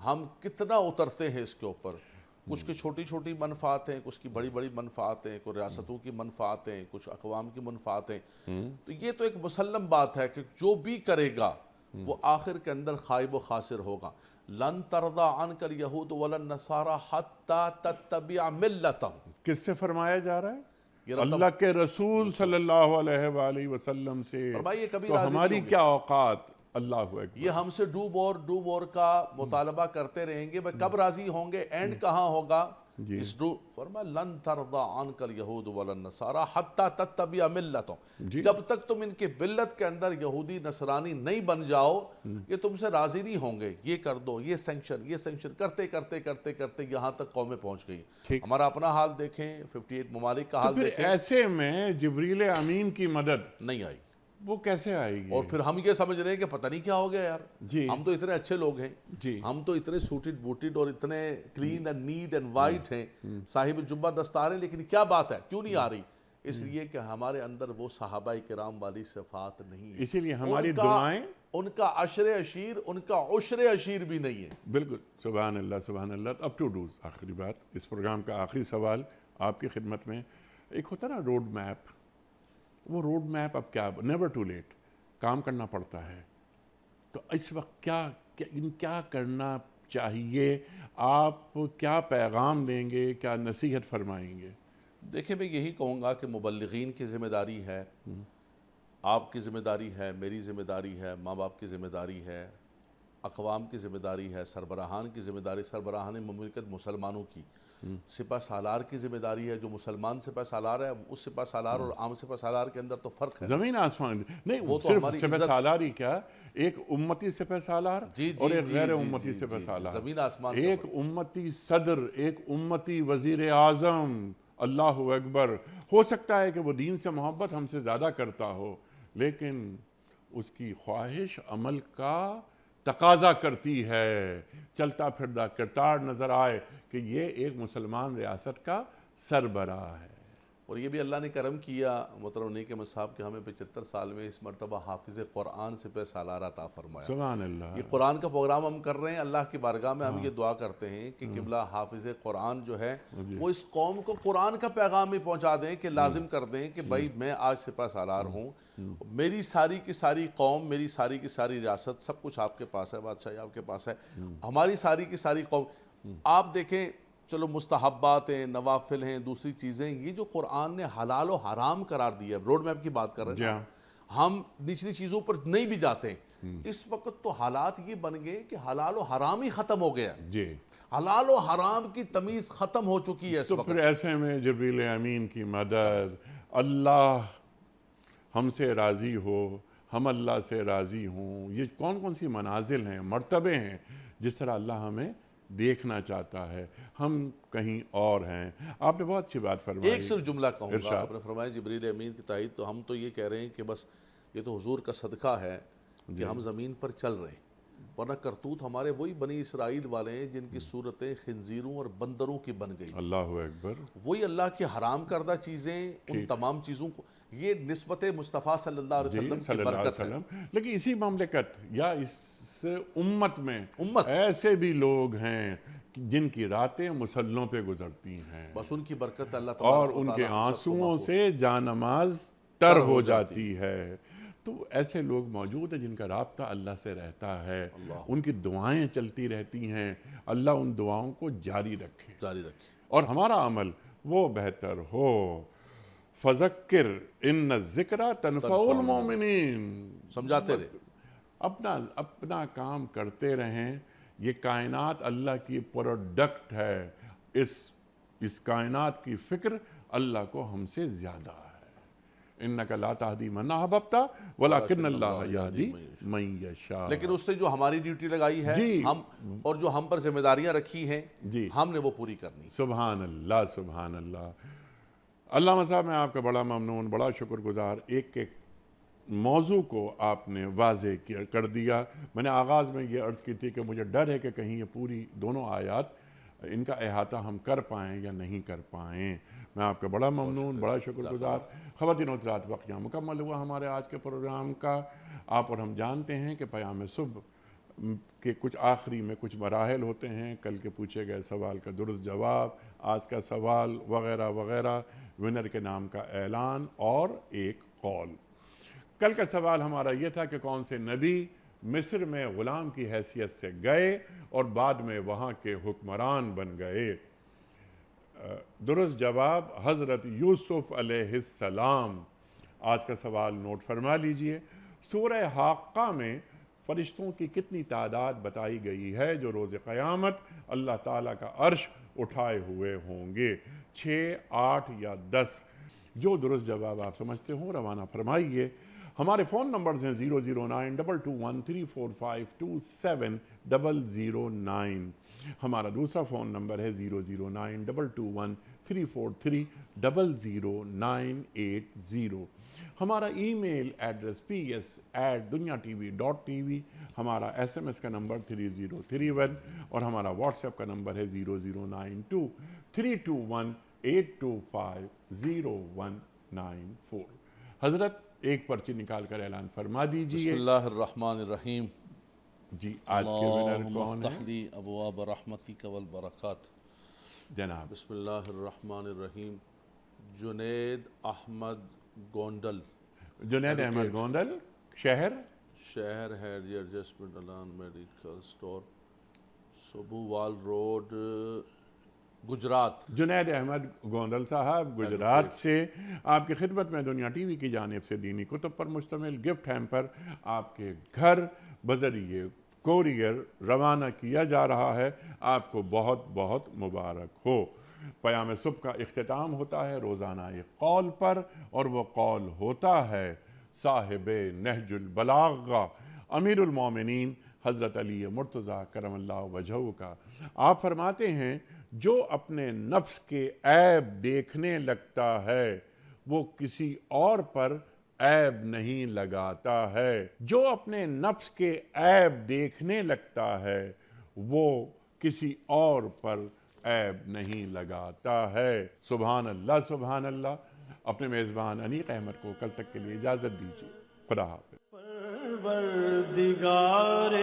ہم کتنا اترتے ہیں اس کے اوپر، کچھ کی چھوٹی چھوٹی منفعات ہیں، کچھ کی بڑی بڑی منفعات ہیں، کچھ ریاستوں کی منفعات ہیں، کچھ اقوام کی منفعات ہیں۔ تو یہ تو ایک مسلم بات ہے کہ جو بھی کرے گا وہ آخر کے اندر خائب و خاسر ہوگا۔ لن ترضى عنك اليهود ولا النصارى حتى تتبع ملتهم، کس سے فرمایا جا رہا ہے؟ یہ اللہ کے رسول صلی اللہ علیہ وآلہ وسلم سے۔ فرمائیے کبھی تو راضی نہیں ہماری ہوں گے۔ کیا اوقات؟ اللہ اکبر۔ یہ ہم سے ڈو مور کا مطالبہ کرتے رہیں گے، کب راضی ہوں گے؟ اینڈ کہاں ہوگا؟ اس فرمایا لن ترضى عنك اليهود ولا النصارى حتى تتبع ملتهم، جب تک تم ان کے ملت کے اندر یہودی نصرانی نہیں بن جاؤ یہ تم سے راضی نہیں ہوں گے۔ یہ کر دو، یہ سینکشن کرتے کرتے کرتے کرتے یہاں تک قومیں پہنچ گئی۔ ہمارا اپنا حال دیکھیں، 58 ممالک کا حال دیکھیں، ایسے میں جبریل امین کی مدد نہیں آئی۔ وہ کیسے آئے گی؟ اور پھر ہم یہ سمجھ رہے ہیں کہ پتہ نہیں کیا ہو گیا یار، ہم تو اتنے اچھے لوگ ہیں، ہم تو اتنے سوٹڈ بوٹڈ اور اتنے clean and neat and white ہیں، صاحب جبہ دستار ہیں، لیکن کیا بات ہے کیوں نہیں آ رہی؟ اس لیے کہ ہمارے اندر وہ صحابہ کرام والی صفات نہیں ہیں، اسی لیے ہماری دعائیں، ان کا عشر عشیر، ان کا عشر عشیر بھی نہیں ہے۔ بالکل، سبحان اللہ سبحان اللہ۔ اب ٹو ڈوز، آخری بات، اس پروگرام کا آخری سوال آپ کی خدمت میں۔ ایک ہوتا نا روڈ میپ، وہ روڈ میپ اب کیا، نیور ٹو لیٹ، کام کرنا پڑتا ہے۔ تو اس وقت کیا کرنا چاہیے؟ آپ کیا پیغام دیں گے، کیا نصیحت فرمائیں گے؟ دیکھیں میں یہی کہوں گا کہ مبلغین کی ذمہ داری ہے، آپ کی ذمہ داری ہے، میری ذمہ داری ہے، ماں باپ کی ذمہ داری ہے، اقوام کی ذمہ داری ہے، سربراہان کی ذمہ داری، سربراہان مملکت مسلمانوں کی، سپہ سالار کی ذمہ داری ہے۔ جو مسلمان سپہ سالار ہے اس سپہ سالار اور عام سپہ سالار کے اندر تو فرق ہے، زمین آسمان نہیں، وہ تو صرف ہماری سپہ عزت، سالار ہی کیا، ایک امتی سپہ سالار اور ایک غیر امتی سپہ سالار، زمین آسمان کا ایک امتی صدر، ایک امتی وزیر اعظم۔ اللہ اکبر۔ ہو سکتا ہے کہ وہ دین سے محبت ہم سے زیادہ کرتا ہو، لیکن اس کی خواہش عمل کا تقاضا کرتی ہے، چلتا پھرتا کردار نظر آئے کہ یہ ایک مسلمان ریاست کا سربراہ ہے۔ اور یہ بھی اللہ نے کرم کیا محترم نیک احمد صاحب کہ ہمیں 75 سال میں اس مرتبہ حافظ قرآن سپہ سالار عطا فرمایا۔ سبحان اللہ۔ یہ قرآن کا پروگرام ہم کر رہے ہیں، اللہ کی بارگاہ میں ہم یہ دعا کرتے ہیں کہ قبلہ حافظ قرآن جو ہے وہ اس قوم کو قرآن کا پیغام بھی پہنچا دیں، کہ لازم کر دیں کہ بھائی میں آج سپہ سالار ہوں، میری ساری کی ساری قوم، میری ساری کی ساری ریاست، سب کچھ آپ کے پاس ہے، بادشاہی آپ کے پاس ہے، ہماری ساری کی ساری قوم، آپ دیکھیں چلو مستحبات ہیں، نوافل ہیں، دوسری چیزیں، یہ جو قرآن نے حلال و حرام قرار دیا ہے، روڈ میپ کی بات کر رہے جی ہیں ہاں۔ ہم نچلی چیزوں پر نہیں بھی جاتے ہیں، اس وقت تو حالات یہ بن گئے کہ حلال و حرام ہی ختم ہو گیا، جی، حلال و حرام کی تمیز ختم ہو چکی ہے اس تو وقت۔ پھر ایسے میں جبریل امین کی مدد، اللہ ہم سے راضی ہو، ہم اللہ سے راضی ہوں، یہ کون کون سی منازل ہیں، مرتبے ہیں جس طرح اللہ ہمیں دیکھنا چاہتا ہے، ہم کہیں اور ہیں۔ آپ نے بہت اچھی بات فرمائی۔ ایک صرف جملہ کہوں گا، ارشاد۔ آپ نے فرمایا جبریل امین کی تائید، تو ہم تو یہ کہہ رہے ہیں کہ بس یہ تو حضور کا صدقہ ہے کہ ہم زمین پر چل رہے ہیں، ورنہ کرتوت ہمارے وہی بنی اسرائیل والے ہیں جن کی صورتیں خنزیروں اور بندروں کی بن گئی، اللہ اکبر۔ وہی اللہ کی حرام کردہ چیزیں، ان تمام چیزوں کو، یہ نسبت مصطفیٰ صلی اللہ علیہ جی وسلم کی صلی اللہ علیہ برکت ہے۔ وسلم، لیکن اسی مملکت یا اس امت میں امت ایسے بھی لوگ ہیں جن کی راتیں مسلوں پہ گزرتی ہیں بس ان کی برکت اللہ اور تبارک و ان تعالی کے ہم سب کو آنسوؤں محفوظ سے جانماز تر ہو جاتی ہے۔ تو ایسے لوگ موجود ہیں جن کا رابطہ اللہ سے رہتا ہے، ان کی دعائیں چلتی رہتی ہیں، اللہ ان دعاؤں کو جاری رکھے جاری رکھے۔ اور ہمارا عمل وہ بہتر ہو۔ فذکر ان الذکرى تنفع المؤمنین، سمجھاتے رہے، اپنا کام کرتے رہیں۔ یہ کائنات اللہ کی پروڈکٹ ہے، اس کائنات کی فکر اللہ کو ہم سے زیادہ ہے۔ انک لا تہدی من احببت ولکن اللہ یہدی من یشاء۔ لیکن اس نے جو ہماری ڈیوٹی لگائی ہے جی، ہم، اور جو ہم پر ذمہ داریاں رکھی ہیں جی، ہم نے وہ پوری کرنی۔ سبحان اللہ، سبحان اللہ۔ علامہ صاحب میں آپ کا بڑا ممنون، بڑا شکر گزار، ایک موضوع کو آپ نے واضح کر دیا۔ میں نے آغاز میں یہ عرض کی تھی کہ مجھے ڈر ہے کہ کہیں یہ پوری دونوں آیات ان کا احاطہ ہم کر پائیں یا نہیں کر پائیں۔ میں آپ کا بڑا ممنون، بڑا شکر گزار۔ خواتین و حضرات، وقت یہاں مکمل ہوا ہمارے آج کے پروگرام کا۔ آپ اور ہم جانتے ہیں کہ پیام صبح کے کچھ آخری میں کچھ مراحل ہوتے ہیں، کل کے پوچھے گئے سوال کا درست جواب، آج کا سوال وغیرہ وغیرہ، ونر کے نام کا اعلان اور ایک قول۔ کل کا سوال ہمارا یہ تھا کہ کون سے نبی مصر میں غلام کی حیثیت سے گئے اور بعد میں وہاں کے حکمران بن گئے؟ درست جواب حضرت یوسف علیہ السلام۔ آج کا سوال نوٹ فرما لیجئے۔ سورہ حاقہ میں فرشتوں کی کتنی تعداد بتائی گئی ہے جو روز قیامت اللہ تعالیٰ کا عرش اٹھائے ہوئے ہوں گے؟ 6، 8 یا 10؟ جو درست جواب آپ سمجھتے ہوں روانہ فرمائیے۔ ہمارے فون نمبرز ہیں 0092213452709۔ ہمارا دوسرا فون نمبر ہے 0092223400980۔ ہمارا ای میل ایڈریس ps@duniatv.tv، ہمارا SMS کا نمبر 3031، اور ہمارا واٹس ایپ کا نمبر ہے 009232525019 حضرت ایک پرچی نکال کر اعلان فرما دیجئے۔ بسم اللہ الرحمن الرحیم۔ جی، آج کے ونر اللہم کون افتح ہیں؟ لی ابواب رحمتک والبرکات۔ جناب بسم اللہ الرحمن الرحیم۔ جنید احمد گونڈل، جنید احمد گوندل، شہر شہر ہے ڈی ایڈجسٹمنٹ الان medical store, Sabowal road, Gujrat. Junaid Ahmed Gondal صاحب گجرات سے آپ کی خدمت میں دنیا ٹی وی کی جانب سے دینی کتب پر مشتمل گفٹ ہیمپر آپ کے گھر بذریعے کوریئر روانہ کیا جا رہا ہے۔ آپ کو بہت بہت مبارک ہو۔ پیام صبح کا اختتام ہوتا ہے روزانہ ایک قول پر، اور وہ قول ہوتا ہے صاحب نہج البلاغہ امیر المومنین حضرت علی مرتضیٰ کرم اللہ وجہہ کا۔ آپ فرماتے ہیں جو اپنے نفس کے عیب دیکھنے لگتا ہے وہ کسی اور پر عیب نہیں لگاتا ہے، جو اپنے نفس کے عیب دیکھنے لگتا ہے وہ کسی اور پر عیب نہیں لگاتا ہے۔ سبحان اللہ، سبحان اللہ۔ اپنے میزبان انیق احمد کو کل تک کے لیے اجازت دیجیے۔ خدا حافظ۔ پروردگار